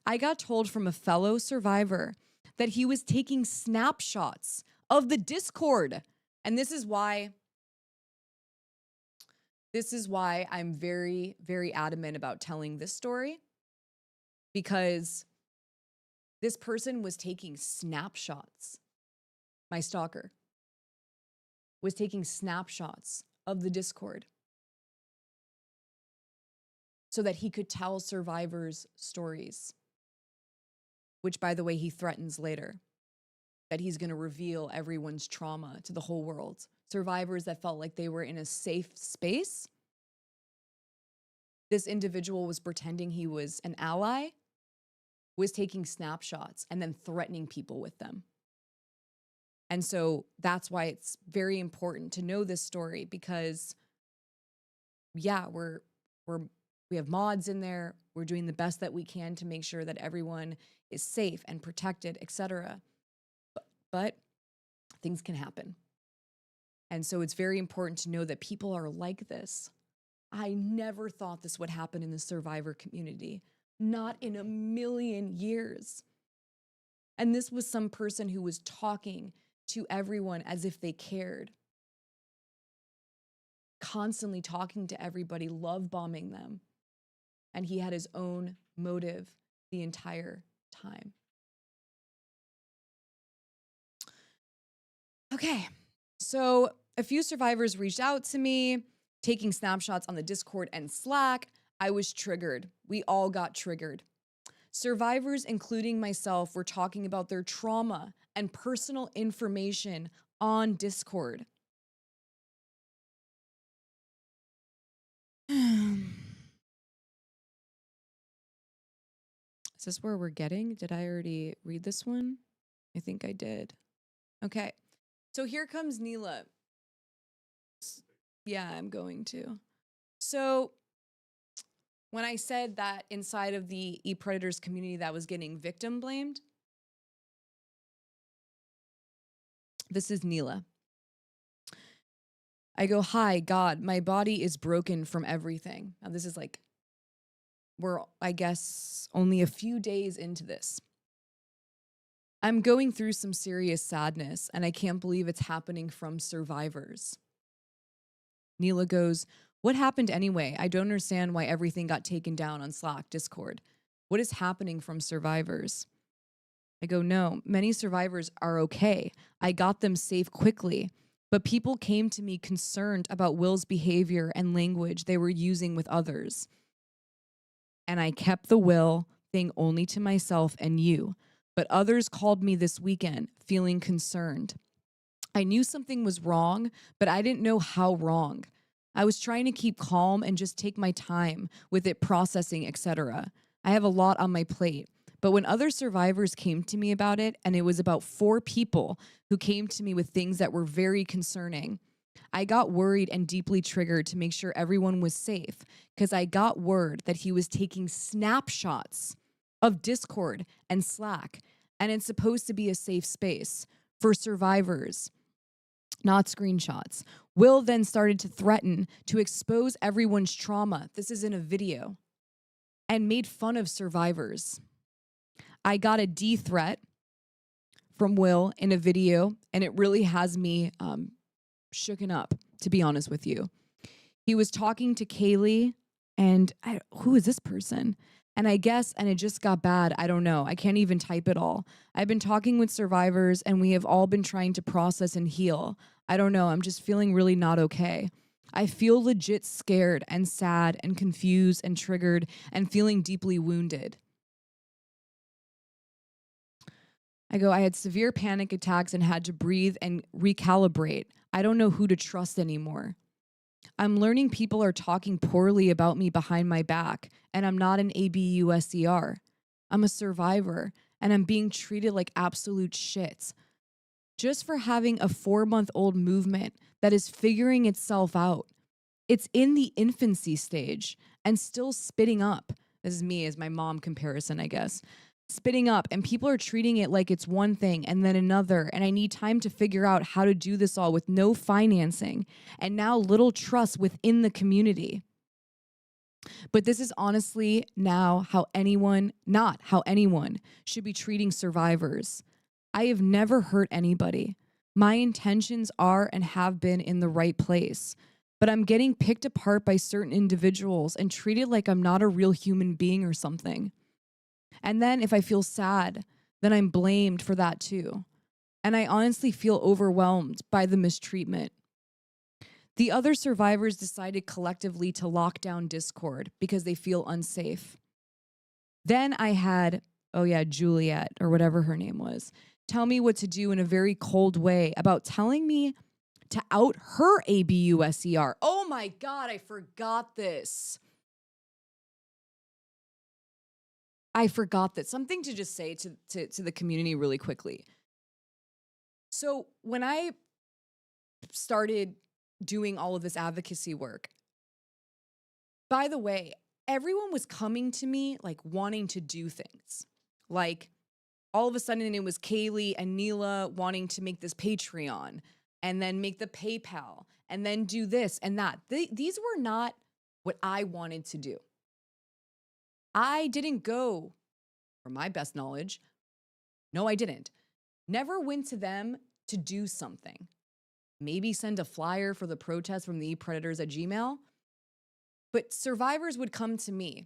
I got told from a fellow survivor that he was taking snapshots of the Discord. And this is why I'm very, very adamant about telling this story, because this person was taking snapshots. My stalker was taking snapshots of the Discord so that he could tell survivors stories, which, by the way, he threatens later, that he's going to reveal everyone's trauma to the whole world. Survivors that felt like they were in a safe space. This individual was pretending he was an ally, was taking snapshots and then threatening people with them. And so that's why it's very important to know this story, because yeah, we have mods in there. We're doing the best that we can to make sure that everyone is safe and protected, etc. But things can happen. And so it's very important to know that people are like this. I never thought this would happen in the survivor community. Not in a million years. And this was some person who was talking to everyone as if they cared. Constantly talking to everybody, love bombing them. And he had his own motive the entire time. Okay, so a few survivors reached out to me, taking snapshots on the Discord and Slack. I was triggered. We all got triggered. Survivors, including myself, were talking about their trauma and personal information on Discord. Is this where we're getting? Did I already read this one? I think I did. Okay. So here comes Nila. Yeah, I'm going to. So when I said that inside of the e-predators community that was getting victim blamed, this is Nila. I go, hi, God, my body is broken from everything. Now this is like, we're, I guess, only a few days into this. I'm going through some serious sadness, and I can't believe it's happening from survivors. Nila goes, what happened anyway? I don't understand why everything got taken down on Slack, Discord. What is happening from survivors? I go, no, many survivors are okay. I got them safe quickly, but people came to me concerned about Will's behavior and language they were using with others. And I kept the Will thing only to myself and you, but others called me this weekend feeling concerned. I knew something was wrong, but I didn't know how wrong. I was trying to keep calm and just take my time with it processing, etc. I have a lot on my plate. But when other survivors came to me about it, and it was about 4 people who came to me with things that were very concerning, I got worried and deeply triggered to make sure everyone was safe, because I got word that he was taking snapshots of Discord and Slack, and it's supposed to be a safe space for survivors, not screenshots. Will then started to threaten to expose everyone's trauma. This is in a video, and made fun of survivors. I got a D threat from Will in a video, and it really has me shooken up, to be honest with you. He was talking to Caeli, and who is this person? And I guess, and it just got bad. I don't know. I can't even type it all. I've been talking with survivors, and we have all been trying to process and heal. I don't know. I'm just feeling really not okay. I feel legit scared and sad and confused and triggered and feeling deeply wounded. I go, I had severe panic attacks and had to breathe and recalibrate. I don't know who to trust anymore. I'm learning people are talking poorly about me behind my back, and I'm not an ABUSER. I'm a survivor, and I'm being treated like absolute shit. Just for having a 4-month-old movement that is figuring itself out. It's in the infancy stage and still spitting up. This is me as my mom comparison, I guess. Spitting up, and people are treating it like it's one thing and then another, and I need time to figure out how to do this all with no financing and now little trust within the community. But this is honestly now not how anyone should be treating survivors. I have never hurt anybody. My intentions are and have been in the right place. But I'm getting picked apart by certain individuals and treated like I'm not a real human being or something. And then if I feel sad, then I'm blamed for that too. And I honestly feel overwhelmed by the mistreatment. The other survivors decided collectively to lock down Discord because they feel unsafe. Then I had, Juliet, or whatever her name was, tell me what to do in a very cold way about telling me to out her ABUSER. Oh my God, I forgot this. Something to just say to the community really quickly. So when I started doing all of this advocacy work, by the way, everyone was coming to me like wanting to do things. Like all of a sudden it was Caeli and Nila wanting to make this Patreon and then make the PayPal and then do this and that. These were not what I wanted to do. I didn't go, from my best knowledge, no, I didn't. Never went to them to do something. Maybe send a flyer for the protest from the ePredators at Gmail. But survivors would come to me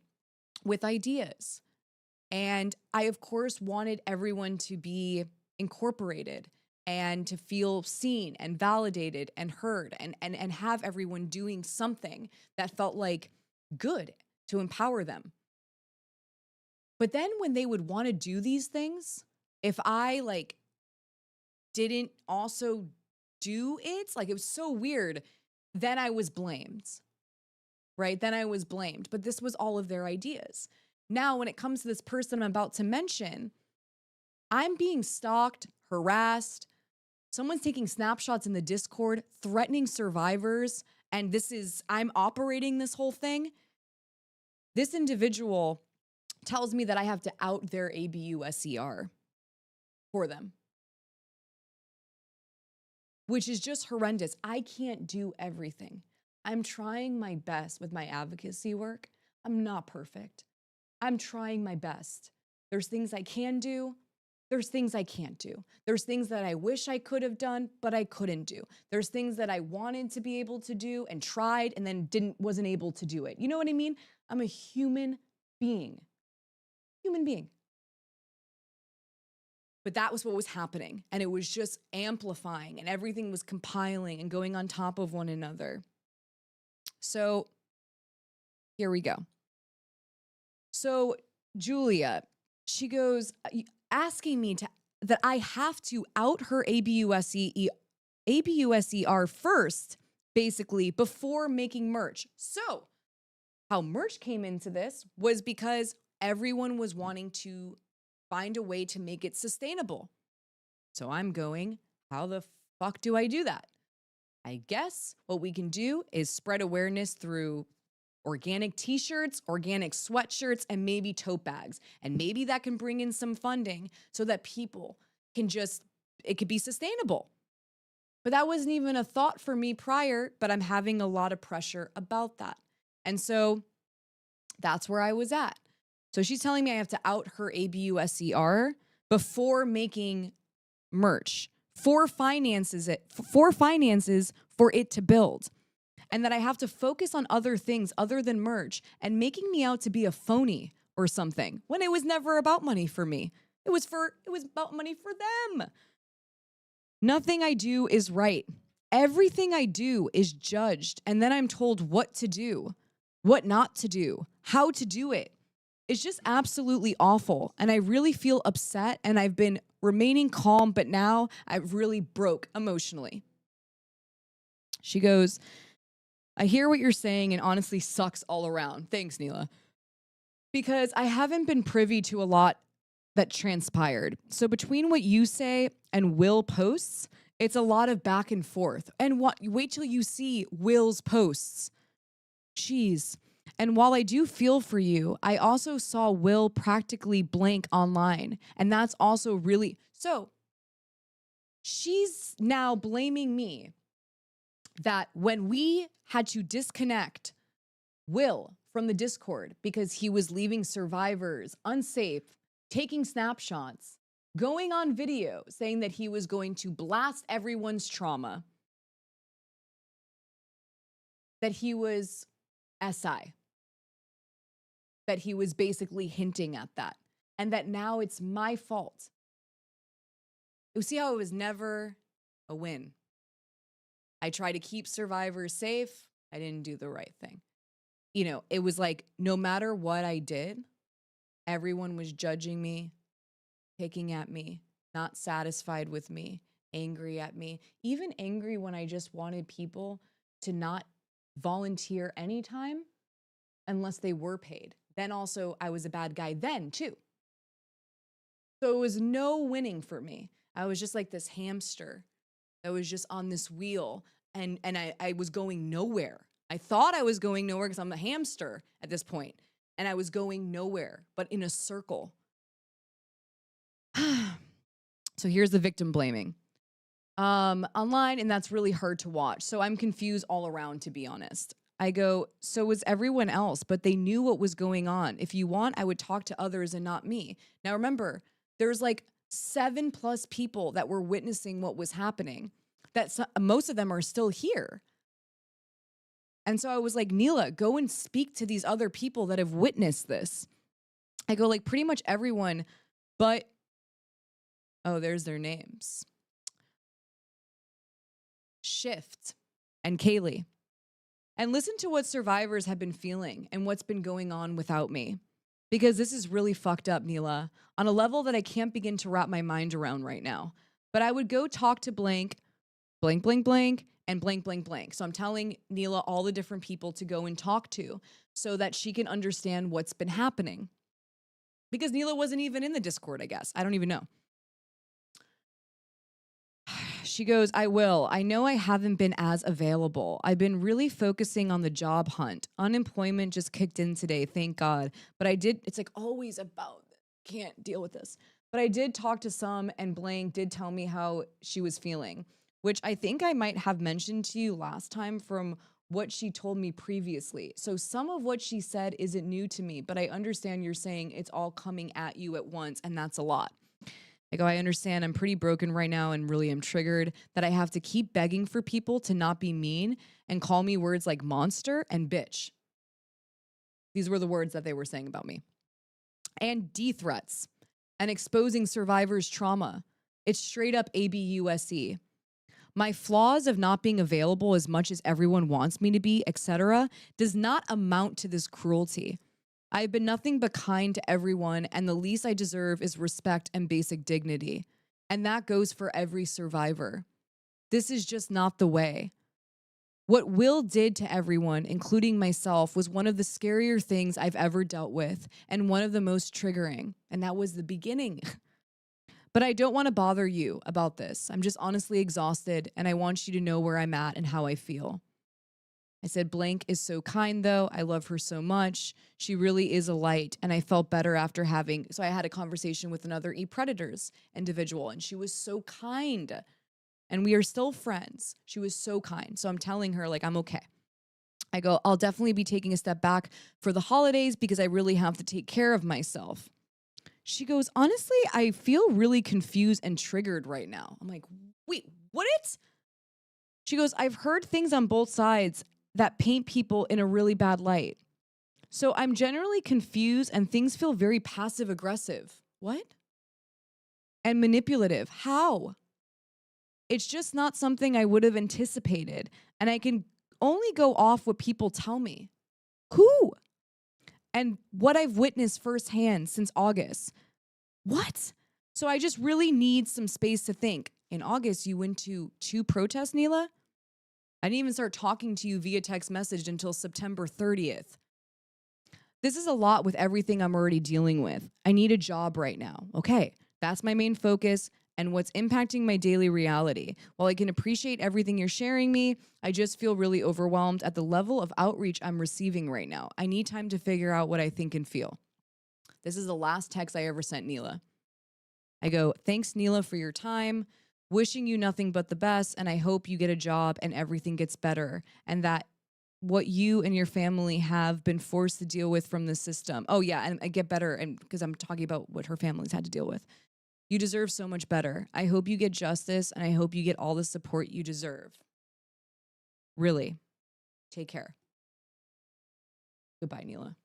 with ideas. And I, of course, wanted everyone to be incorporated and to feel seen and validated and heard and have everyone doing something that felt like good to empower them. But then when they would want to do these things, if I didn't also do it, it was so weird, then I was blamed, right? Then I was blamed, but this was all of their ideas. Now, when it comes to this person I'm about to mention, I'm being stalked, harassed. Someone's taking snapshots in the Discord, threatening survivors, and I'm operating this whole thing. This individual tells me that I have to out their ABUSER for them, which is just horrendous. I can't do everything. I'm trying my best with my advocacy work. I'm not perfect. I'm trying my best. There's things I can do. There's things I can't do. There's things that I wish I could have done, but I couldn't do. There's things that I wanted to be able to do and tried and then wasn't able to do it. You know what I mean? I'm a human being. Human being. But that was what was happening. And it was just amplifying and everything was compiling and going on top of one another. So here we go. So Julia, she goes, asking me that I have to out her ABUSER first, basically, before making merch. So how merch came into this was because everyone was wanting to find a way to make it sustainable. So I'm going, how the fuck do I do that? I guess what we can do is spread awareness through organic t-shirts, organic sweatshirts, and maybe tote bags. And maybe that can bring in some funding so that people can it could be sustainable. But that wasn't even a thought for me prior, but I'm having a lot of pressure about that. And so that's where I was at. So she's telling me I have to out her ABUSER before making merch for finances for it to build. And that I have to focus on other things other than merch and making me out to be a phony or something when it was never about money for me. It was about money for them. Nothing I do is right. Everything I do is judged. And then I'm told what to do, what not to do, how to do it. It's just absolutely awful. And I really feel upset and I've been remaining calm, but now I've really broke emotionally. She goes, I hear what you're saying and honestly sucks all around. Thanks, Nila. Because I haven't been privy to a lot that transpired. So between what you say and Will posts, it's a lot of back and forth. And wait till you see Will's posts. Jeez. And while I do feel for you, I also saw Will practically blank online. And that's also really... So she's now blaming me that when we had to disconnect Will from the Discord because he was leaving survivors unsafe, taking snapshots, going on video saying that he was going to blast everyone's trauma, that he was SI, that he was basically hinting at that, and that now it's my fault. You see how it was never a win. I try to keep survivors safe. I didn't do the right thing. You know, it was like no matter what I did, everyone was judging me, picking at me, not satisfied with me, angry at me, even angry when I just wanted people to not volunteer anytime unless they were paid. Then also, I was a bad guy then too. So it was no winning for me. I was just like this hamster that was just on this wheel, and I was going nowhere. I thought I was going nowhere because I'm a hamster at this point, and I was going nowhere, but in a circle. So here's the victim blaming online, and that's really hard to watch. So I'm confused all around, to be honest. I go, so was everyone else, but they knew what was going on. If you want, I would talk to others and not me. Now remember, there's like 7+ people that were witnessing what was happening. Most of them are still here. And so I was like, Nila, go and speak to these other people that have witnessed this. I go, like, pretty much everyone, but, oh, there's their names. Shift and Caeli. And listen to what survivors have been feeling and what's been going on without me. Because this is really fucked up, Nila, on a level that I can't begin to wrap my mind around right now. But I would go talk to blank, blank, blank, blank, and blank, blank, blank. So I'm telling Nila all the different people to go and talk to so that she can understand what's been happening. Because Nila wasn't even in the Discord, I guess. I don't even know. She goes, I will. I know I haven't been as available. I've been really focusing on the job hunt. Unemployment just kicked in today, thank God. But I did, it's like always about, can't deal with this. But I did talk to some, and blank did tell me how she was feeling, which I think I might have mentioned to you last time from what she told me previously. So some of what she said isn't new to me, but I understand you're saying it's all coming at you at once, and that's a lot. I go, I understand I'm pretty broken right now and really am triggered that I have to keep begging for people to not be mean and call me words like monster and bitch. These were the words that they were saying about me. And D threats and exposing survivors' trauma. It's straight up ABUSE. My flaws of not being available as much as everyone wants me to be, etc., does not amount to this cruelty. I've been nothing but kind to everyone, and the least I deserve is respect and basic dignity. And that goes for every survivor. This is just not the way. What Will did to everyone, including myself, was one of the scarier things I've ever dealt with, and one of the most triggering. And that was the beginning. But I don't want to bother you about this. I'm just honestly exhausted, and I want you to know where I'm at and how I feel. I said, blank is so kind, though. I love her so much. She really is a light. And I felt better after having, so I had a conversation with another E-Predators individual, and she was so kind. And we are still friends. She was so kind. So I'm telling her, like, I'm okay. I go, I'll definitely be taking a step back for the holidays because I really have to take care of myself. She goes, honestly, I feel really confused and triggered right now. I'm like, wait, what? She goes, I've heard things on both sides that paint people in a really bad light. So I'm generally confused and things feel very passive aggressive. What? And manipulative. How? It's just not something I would have anticipated. And I can only go off what people tell me. Who? And what I've witnessed firsthand since August. What? So I just really need some space to think. In August, you went to 2 protests, Nila? I didn't even start talking to you via text message until September 30th. This is a lot with everything I'm already dealing with. I need a job right now. Okay, that's my main focus and what's impacting my daily reality. While I can appreciate everything you're sharing me, I just feel really overwhelmed at the level of outreach I'm receiving right now. I need time to figure out what I think and feel. This is the last text I ever sent Nila. I go, thanks, Nila, for your time. Wishing you nothing but the best, and I hope you get a job and everything gets better, and that what you and your family have been forced to deal with from the system. Oh, yeah, and I get better, and because I'm talking about what her family's had to deal with. You deserve so much better. I hope you get justice, and I hope you get all the support you deserve. Really. Take care. Goodbye, Nila.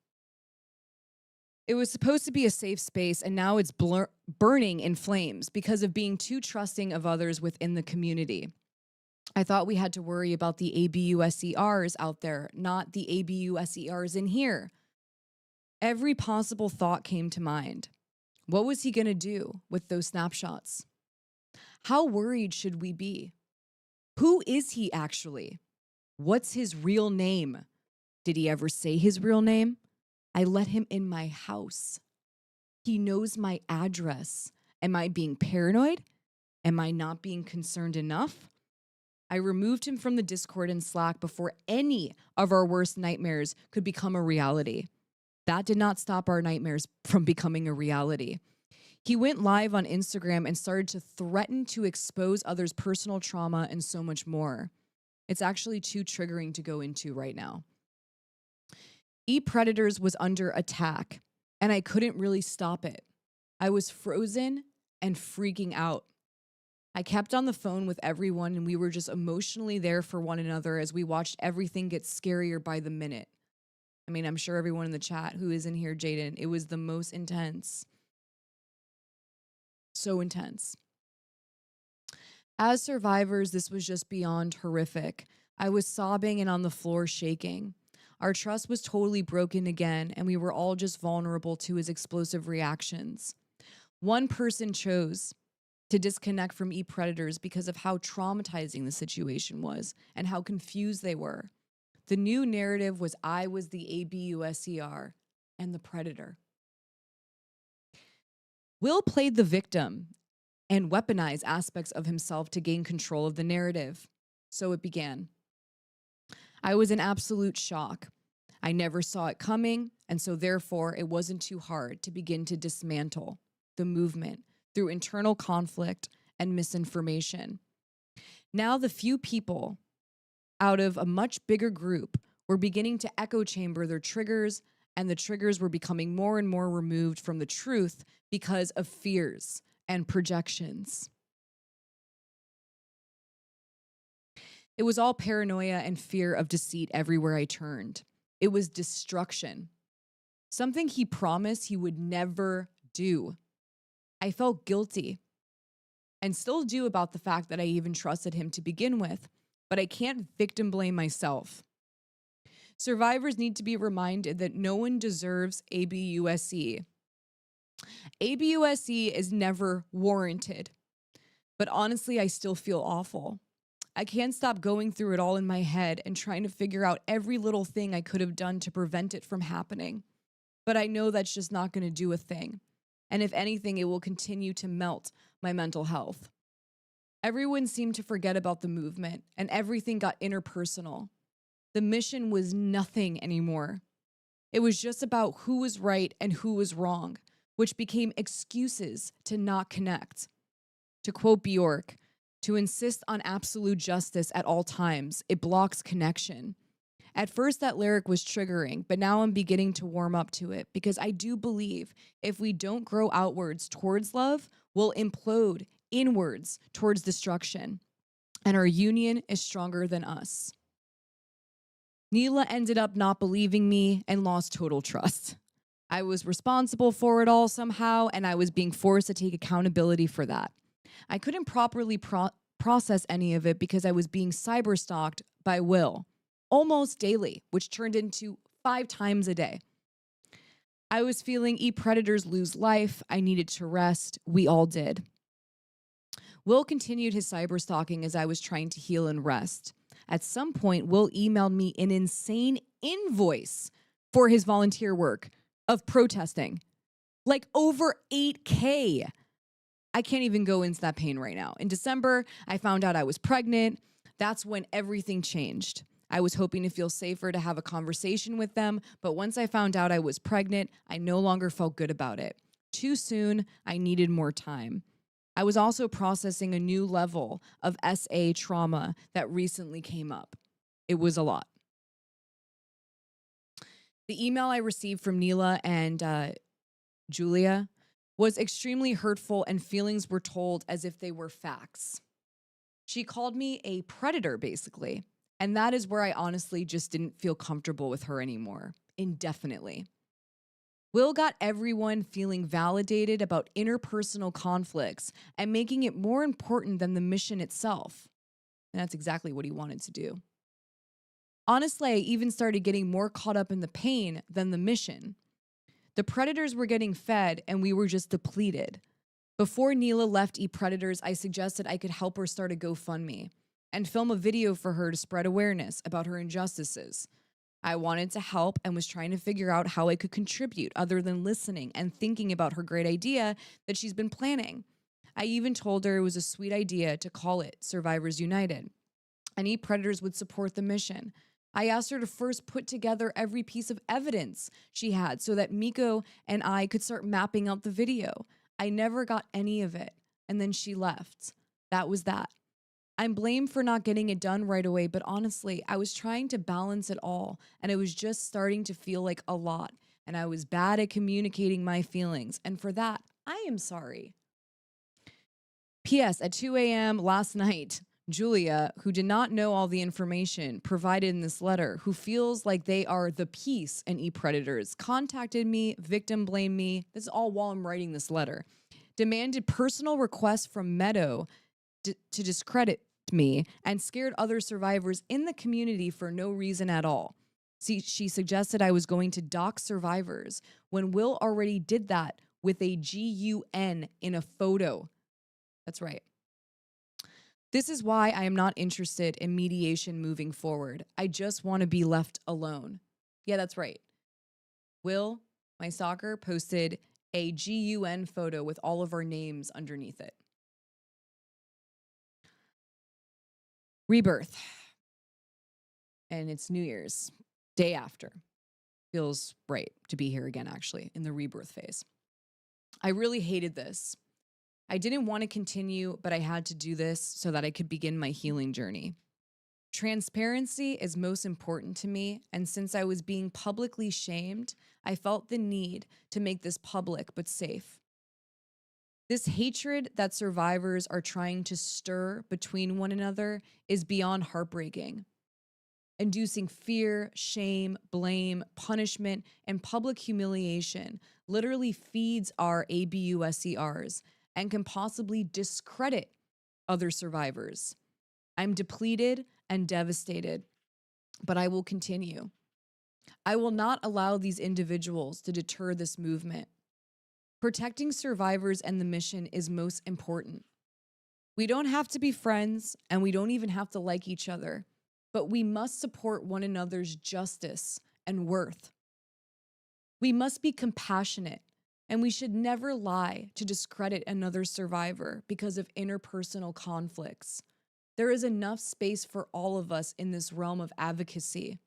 It was supposed to be a safe space, and now it's burning in flames because of being too trusting of others within the community. I thought we had to worry about the ABUSERs out there, not the ABUSERs in here. Every possible thought came to mind. What was he going to do with those snapshots? How worried should we be? Who is he actually? What's his real name? Did he ever say his real name? I let him in my house. He knows my address. Am I being paranoid? Am I not being concerned enough? I removed him from the Discord and Slack before any of our worst nightmares could become a reality. That did not stop our nightmares from becoming a reality. He went live on Instagram and started to threaten to expose others' personal trauma and so much more. It's actually too triggering to go into right now. Predators was under attack, and I couldn't really stop it. I was frozen and freaking out. I kept on the phone with everyone, and we were just emotionally there for one another as we watched everything get scarier by the minute. I mean, I'm sure everyone in the chat who is in here, Jaden, it was the most intense. So intense. As survivors, this was just beyond horrific. I was sobbing and on the floor shaking. Our trust was totally broken again, and we were all just vulnerable to his explosive reactions. One person chose to disconnect from predators because of how traumatizing the situation was and how confused they were. The new narrative was I was the ABUSER and the predator. Will played the victim and weaponized aspects of himself to gain control of the narrative. So it began. I was in absolute shock. I never saw it coming, and so therefore it wasn't too hard to begin to dismantle the movement through internal conflict and misinformation. Now the few people out of a much bigger group were beginning to echo chamber their triggers, and the triggers were becoming more and more removed from the truth because of fears and projections. It was all paranoia and fear of deceit everywhere I turned. It was destruction. Something he promised he would never do. I felt guilty and still do about the fact that I even trusted him to begin with, but I can't victim blame myself. Survivors need to be reminded that no one deserves ABUSE. ABUSE is never warranted, but honestly, I still feel awful. I can't stop going through it all in my head and trying to figure out every little thing I could have done to prevent it from happening. But I know that's just not going to do a thing. And if anything, it will continue to melt my mental health. Everyone seemed to forget about the movement, and everything got interpersonal. The mission was nothing anymore. It was just about who was right and who was wrong, which became excuses to not connect. To quote Bjork, to insist on absolute justice at all times, it blocks connection. At first, that lyric was triggering, but now I'm beginning to warm up to it because I do believe if we don't grow outwards towards love, we'll implode inwards towards destruction. And our union is stronger than us. Nila ended up not believing me and lost total trust. I was responsible for it all somehow, and I was being forced to take accountability for that. I couldn't properly process any of it because I was being cyberstalked by Will almost daily, which turned into 5 times a day. I was feeling predators lose life. I needed to rest. We all did. Will continued his cyberstalking as I was trying to heal and rest. At some point, Will emailed me an insane invoice for his volunteer work of protesting, like over $8,000. I can't even go into that pain right now. In December, I found out I was pregnant. That's when everything changed. I was hoping to feel safer to have a conversation with them, but once I found out I was pregnant, I no longer felt good about it. Too soon, I needed more time. I was also processing a new level of SA trauma that recently came up. It was a lot. The email I received from Nila and Julia was extremely hurtful and feelings were told as if they were facts. She called me a predator, basically. And that is where I honestly just didn't feel comfortable with her anymore, indefinitely. Will got everyone feeling validated about interpersonal conflicts and making it more important than the mission itself. And that's exactly what he wanted to do. Honestly, I even started getting more caught up in the pain than the mission. The predators were getting fed and we were just depleted. Before Nila left ePredators, I suggested I could help her start a GoFundMe and film a video for her to spread awareness about her injustices. I wanted to help and was trying to figure out how I could contribute other than listening and thinking about her great idea that she's been planning. I even told her it was a sweet idea to call it Survivors United, and ePredators would support the mission. I asked her to first put together every piece of evidence she had so that Miko and I could start mapping out the video. I never got any of it, and then she left. That was that. I'm blamed for not getting it done right away, but honestly, I was trying to balance it all, and it was just starting to feel like a lot, and I was bad at communicating my feelings, and for that, I am sorry. P.S. At 2 a.m. last night, Julia, who did not know all the information provided in this letter, who feels like they are the peace and ePredators, contacted me, victim blamed me. This is all while I'm writing this letter. Demanded personal requests from Meadow to discredit me and scared other survivors in the community for no reason at all. See, she suggested I was going to dox survivors when Will already did that with a GUN in a photo. That's right. This is why I am not interested in mediation moving forward. I just want to be left alone. Yeah, that's right. Will, my stalker, posted a GUN photo with all of our names underneath it. Rebirth. And it's New Year's, day after. Feels right to be here again, actually, in the rebirth phase. I really hated this. I didn't want to continue, but I had to do this so that I could begin my healing journey. Transparency is most important to me, and since I was being publicly shamed, I felt the need to make this public but safe. This hatred that survivors are trying to stir between one another is beyond heartbreaking. Inducing fear, shame, blame, punishment, and public humiliation literally feeds our ABUSCRs and can possibly discredit other survivors. I'm depleted and devastated, but I will continue. I will not allow these individuals to deter this movement. Protecting survivors and the mission is most important. We don't have to be friends, and we don't even have to like each other, but we must support one another's justice and worth. We must be compassionate, and we should never lie to discredit another survivor because of interpersonal conflicts. There is enough space for all of us in this realm of advocacy.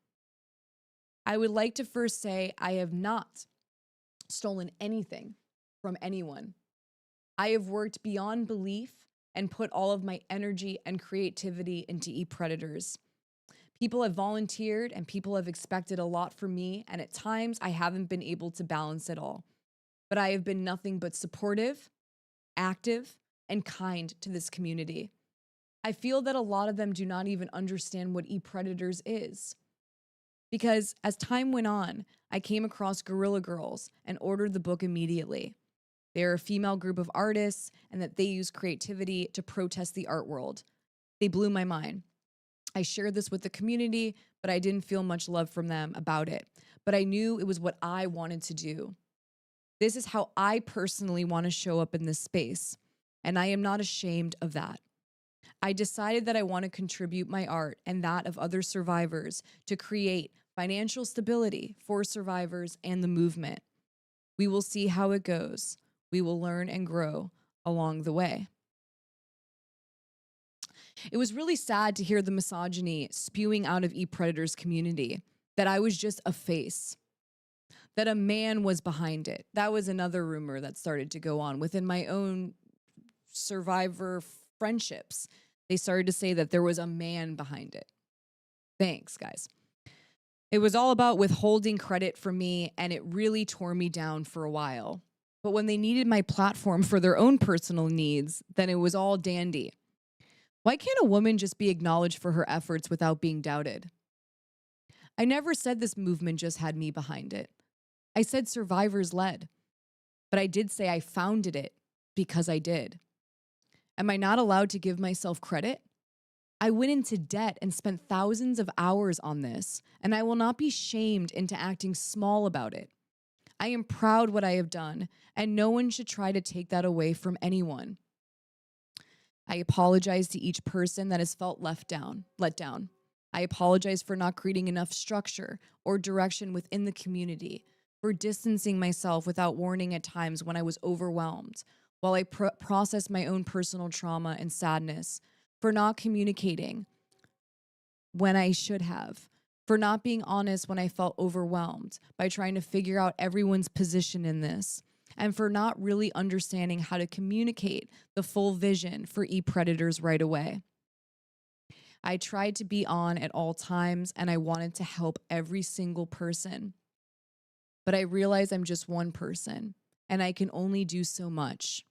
I would like to first say I have not stolen anything from anyone. I have worked beyond belief and put all of my energy and creativity into ePredators. People have volunteered and people have expected a lot from me, and at times I haven't been able to balance it all. But I have been nothing but supportive, active, and kind to this community. I feel that a lot of them do not even understand what ePredators is. Because as time went on, I came across Guerrilla Girls and ordered the book immediately. They are a female group of artists and that they use creativity to protest the art world. They blew my mind. I shared this with the community, but I didn't feel much love from them about it. But I knew it was what I wanted to do. This is how I personally want to show up in this space, and I am not ashamed of that. I decided that I want to contribute my art and that of other survivors to create financial stability for survivors and the movement. We will see how it goes. We will learn and grow along the way. It was really sad to hear the misogyny spewing out of ePredators community, that I was just a face, that a man was behind it. That was another rumor that started to go on within my own survivor friendships. They started to say that there was a man behind it. Thanks, guys. It was all about withholding credit from me, and it really tore me down for a while. But when they needed my platform for their own personal needs, then it was all dandy. Why can't a woman just be acknowledged for her efforts without being doubted? I never said this movement just had me behind it. I said survivors led, but I did say I founded it because I did. Am I not allowed to give myself credit? I went into debt and spent thousands of hours on this, and I will not be shamed into acting small about it. I am proud what I have done, and no one should try to take that away from anyone. I apologize to each person that has felt let down. I apologize for not creating enough structure or direction within the community, for distancing myself without warning at times when I was overwhelmed, while I process my own personal trauma and sadness, for not communicating when I should have, for not being honest when I felt overwhelmed by trying to figure out everyone's position in this, and for not really understanding how to communicate the full vision for e-predators right away. I tried to be on at all times, and I wanted to help every single person. But I realize I'm just one person, and I can only do so much.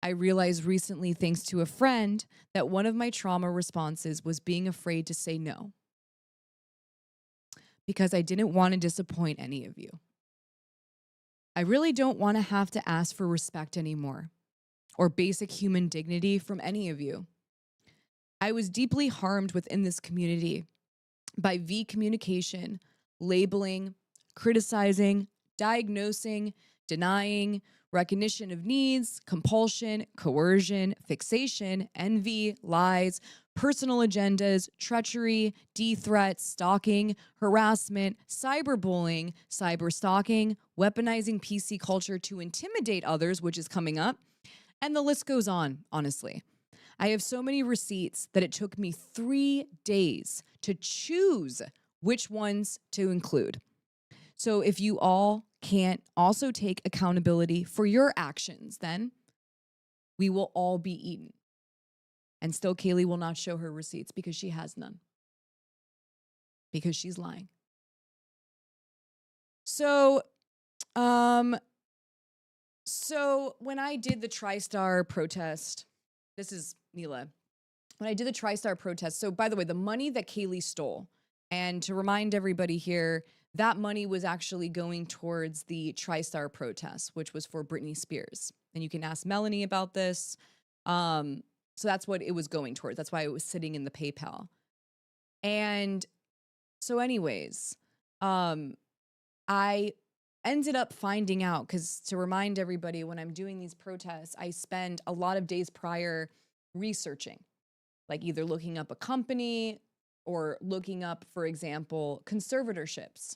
I realized recently, thanks to a friend, that one of my trauma responses was being afraid to say no, because I didn't want to disappoint any of you. I really don't want to have to ask for respect anymore, or basic human dignity from any of you. I was deeply harmed within this community by V communication, labeling, criticizing, diagnosing, denying, recognition of needs, compulsion, coercion, fixation, envy, lies, personal agendas, treachery, D-threats, stalking, harassment, cyberbullying, cyberstalking, weaponizing PC culture to intimidate others, which is coming up, and the list goes on, honestly. I have so many receipts that it took me 3 days to choose which ones to include. So if you all can't also take accountability for your actions, then we will all be eaten. And still, Caeli will not show her receipts because she has none. Because she's lying. So when I did the TriStar protest, this is Nila. When I did the TriStar protest, so by the way, the money that Caeli stole, and to remind everybody here, that money was actually going towards the TriStar protest, which was for Britney Spears. And you can ask Melanie about this. So that's what it was going towards. That's why it was sitting in the PayPal. And so anyways, I ended up finding out, because to remind everybody, when I'm doing these protests, I spend a lot of days prior researching, like either looking up a company or looking up, for example, conservatorships.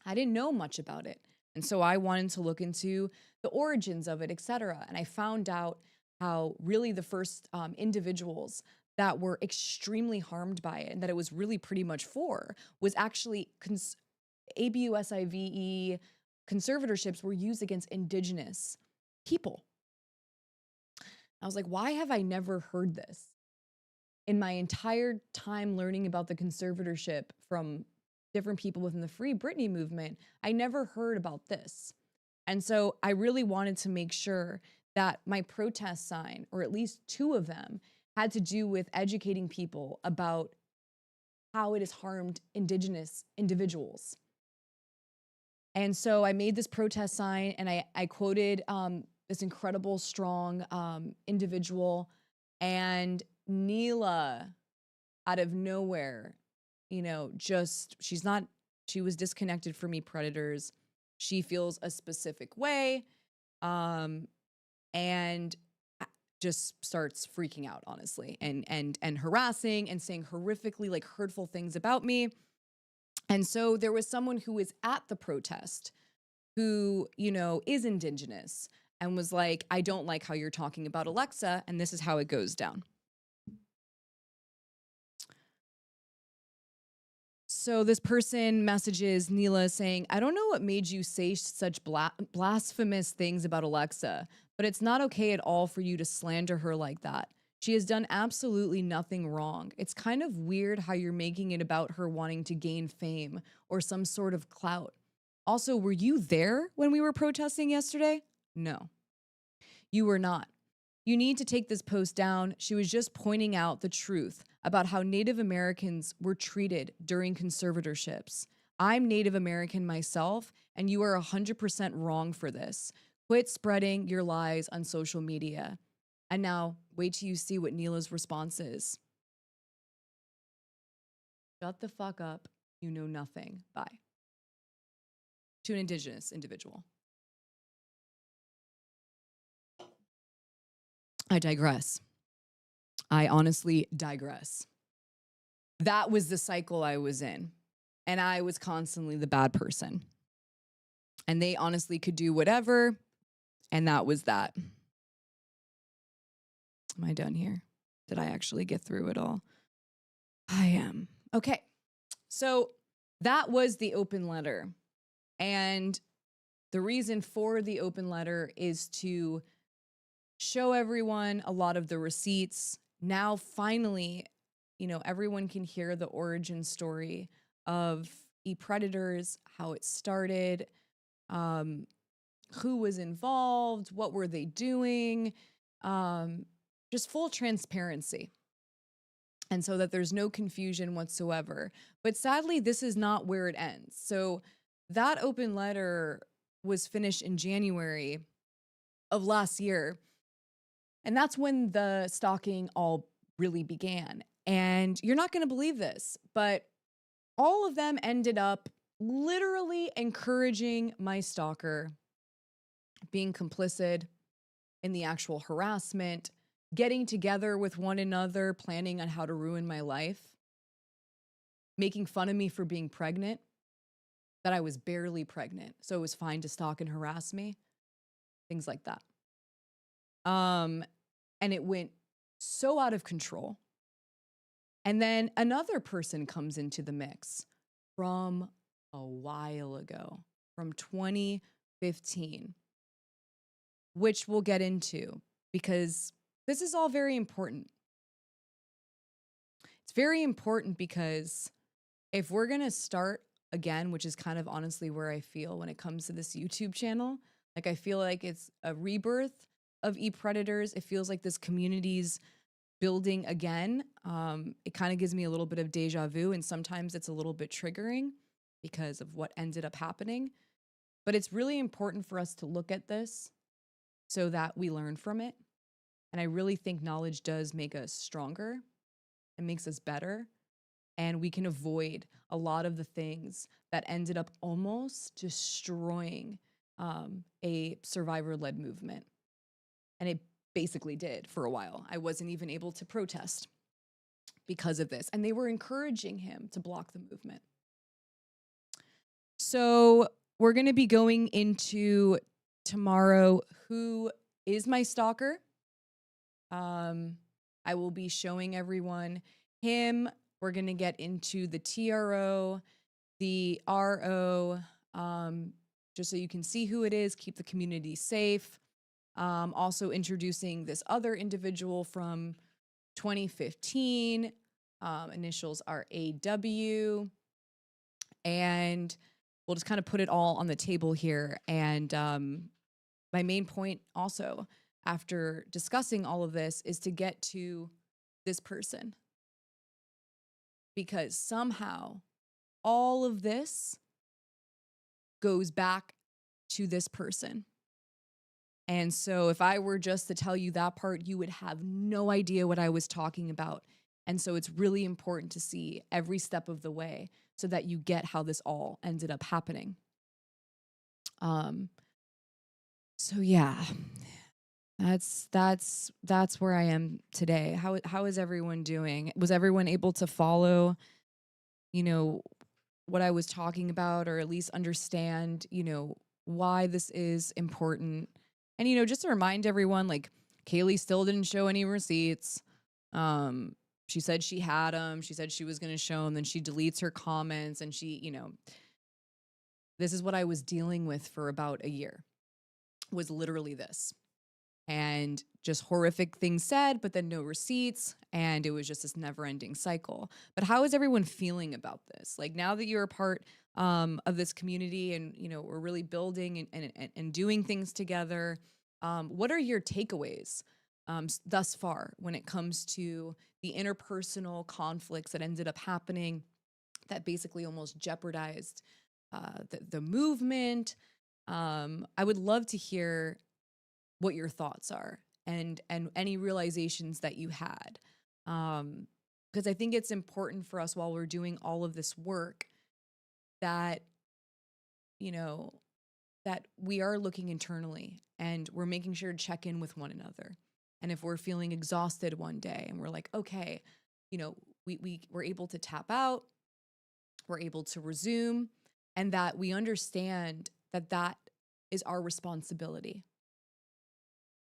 I didn't know much about it. And so I wanted to look into the origins of it, et cetera. And I found out how really the first individuals that were extremely harmed by it and that it was really pretty much for was actually ABUSIVE conservatorships were used against indigenous people. I was like, why have I never heard this? In my entire time learning about the conservatorship from different people within the Free Britney movement, I never heard about this. And so I really wanted to make sure that my protest sign, or at least 2 of them, had to do with educating people about how it has harmed indigenous individuals. And so I made this protest sign, and I quoted this incredible, strong individual, and Nila, out of nowhere, you know, she was disconnected from e-predators. She feels a specific way, and just starts freaking out, honestly, and harassing and saying horrifically, like, hurtful things about me. And so there was someone who was at the protest who, you know, is indigenous and was like, I don't like how you're talking about Alexa, and this is how it goes down. So this person messages Nila saying, I don't know what made you say such blasphemous things about Alexa, but it's not okay at all for you to slander her like that. She has done absolutely nothing wrong. It's kind of weird how you're making it about her wanting to gain fame or some sort of clout. Also, were you there when we were protesting yesterday? No, you were not. You need to take this post down. She was just pointing out the truth about how Native Americans were treated during conservatorships. I'm Native American myself, and you are 100% wrong for this. Quit spreading your lies on social media. And now, wait till you see what Nila's response is. Shut the fuck up. You know nothing. Bye. To an Indigenous individual. I digress. I honestly digress. That was the cycle I was in. And I was constantly the bad person. And they honestly could do whatever. And that was that. Am I done here? Did I actually get through it all? I am. Okay. So that was the open letter. And the reason for the open letter is to show everyone a lot of the receipts. Now, finally, everyone can hear the origin story of e-predators, how it started, who was involved, what were they doing, just full transparency. And so that there's no confusion whatsoever. But sadly, this is not where it ends. So that open letter was finished in January of last year. And that's when the stalking all really began. And you're not going to believe this, but all of them ended up literally encouraging my stalker, being complicit in the actual harassment, getting together with one another, planning on how to ruin my life, making fun of me for being pregnant, that I was barely pregnant, so it was fine to stalk and harass me, things like that. And it went so out of control. And then another person comes into the mix from a while ago, from 2015, which we'll get into because this is all very important. It's very important because if we're going to start again, which is kind of honestly where I feel when it comes to this YouTube channel, like I feel like it's a rebirth of e-predators. It feels like this community's building again. It kind of gives me a little bit of deja vu, and sometimes it's a little bit triggering because of what ended up happening. But it's really important for us to look at this so that we learn from it. And I really think knowledge does make us stronger and makes us better. And we can avoid a lot of the things that ended up almost destroying a survivor-led movement. And it basically did for a while. I wasn't even able to protest because of this. And they were encouraging him to block the movement. So we're going to be going into tomorrow who is my stalker. I will be showing everyone him. We're going to get into the TRO, the RO, just so you can see who it is, keep the community safe. Also introducing this other individual from 2015. Initials are AW. And we'll just kind of put it all on the table here. And my main point also, after discussing all of this, is to get to this person. Because somehow all of this goes back to this person. And so if I were just to tell you that part, you would have no idea what I was talking about. And so it's really important to see every step of the way so that you get how this all ended up happening. So yeah, that's where I am today. How is everyone doing? Was everyone able to follow, what I was talking about, or at least understand, why this is important? And, just to remind everyone, like, Caeli still didn't show any receipts. She said she had them. She said she was going to show them. Then she deletes her comments. And she, this is what I was dealing with for about a year, was literally this. and just horrific things said, but then no receipts. And it was just this never ending cycle. But how is everyone feeling about this? Like, now that you're a part of this community, and, you know, we're really building and doing things together, what are your takeaways thus far when it comes to the interpersonal conflicts that ended up happening that basically almost jeopardized the movement? I would love to hear what your thoughts are, and any realizations that you had, because I think it's important for us, while we're doing all of this work, that, you know, that we are looking internally and we're making sure to check in with one another. And if we're feeling exhausted one day and we're like, okay, you know, we're able to tap out, we're able to resume, and that we understand that that is our responsibility.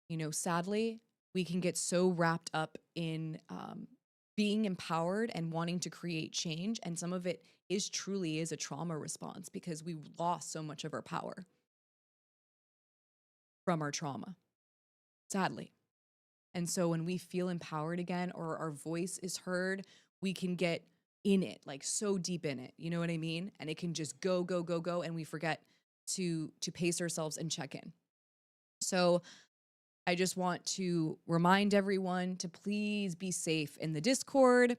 You know, sadly, we can get so wrapped up in being empowered and wanting to create change. And some of it is truly is a trauma response, because we lost so much of our power from our trauma, sadly. And so when we feel empowered again, or our voice is heard, we can get in it, like so deep in it. You know what I mean? And it can just go, go, go, go. And we forget to pace ourselves and check in. So I just want to remind everyone to please be safe in the Discord.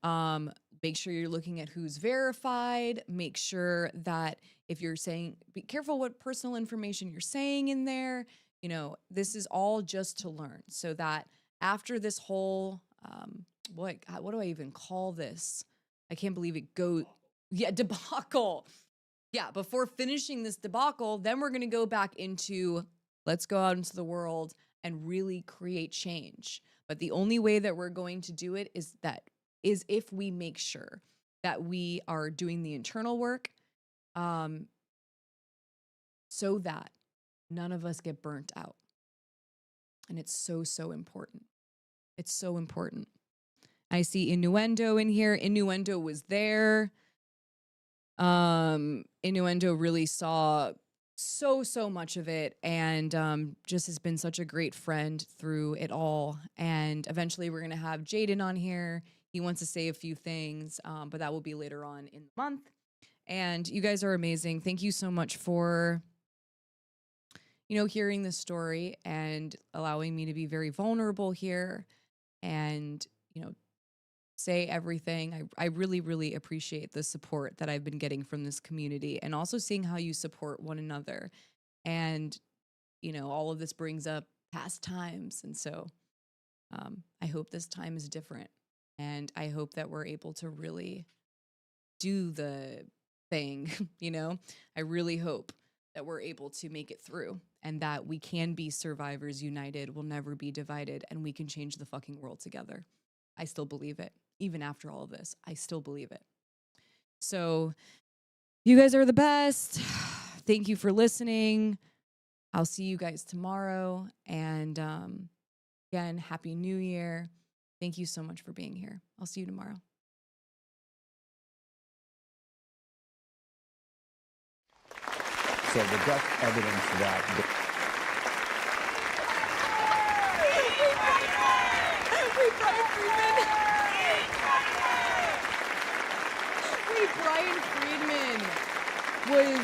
Make sure you're looking at who's verified. Make sure that if you're saying, be careful what personal information you're saying in there. You know, this is all just to learn, so that after this whole, what do I even call this? I can't believe it goes, yeah, debacle. Yeah, before finishing this debacle, then we're going to go back into, let's go out into the world and really create change. But the only way that we're going to do it is if we make sure that we are doing the internal work, so that none of us get burnt out. And it's so, so important. It's so important. I see Innuendo in here. Innuendo was there. Innuendo really saw so much of it, and just has been such a great friend through it all. And eventually we're gonna have Jaden on here. He wants to say a few things, but that will be later on in the month. And you guys are amazing. Thank you so much for, you know, hearing this story and allowing me to be very vulnerable here and, you know, say everything. I really, really appreciate the support that I've been getting from this community, and also seeing how you support one another. And, you know, all of this brings up past times. And so I hope this time is different. And I hope that we're able to really do the thing, you know? I really hope that we're able to make it through, and that we can be survivors united, we'll never be divided, and we can change the fucking world together. I still believe it. Even after all of this, I still believe it. So you guys are the best. Thank you for listening. I'll see you guys tomorrow. And again, Happy New Year. Thank you so much for being here. I'll see you tomorrow. So the best evidence that Brian Friedman was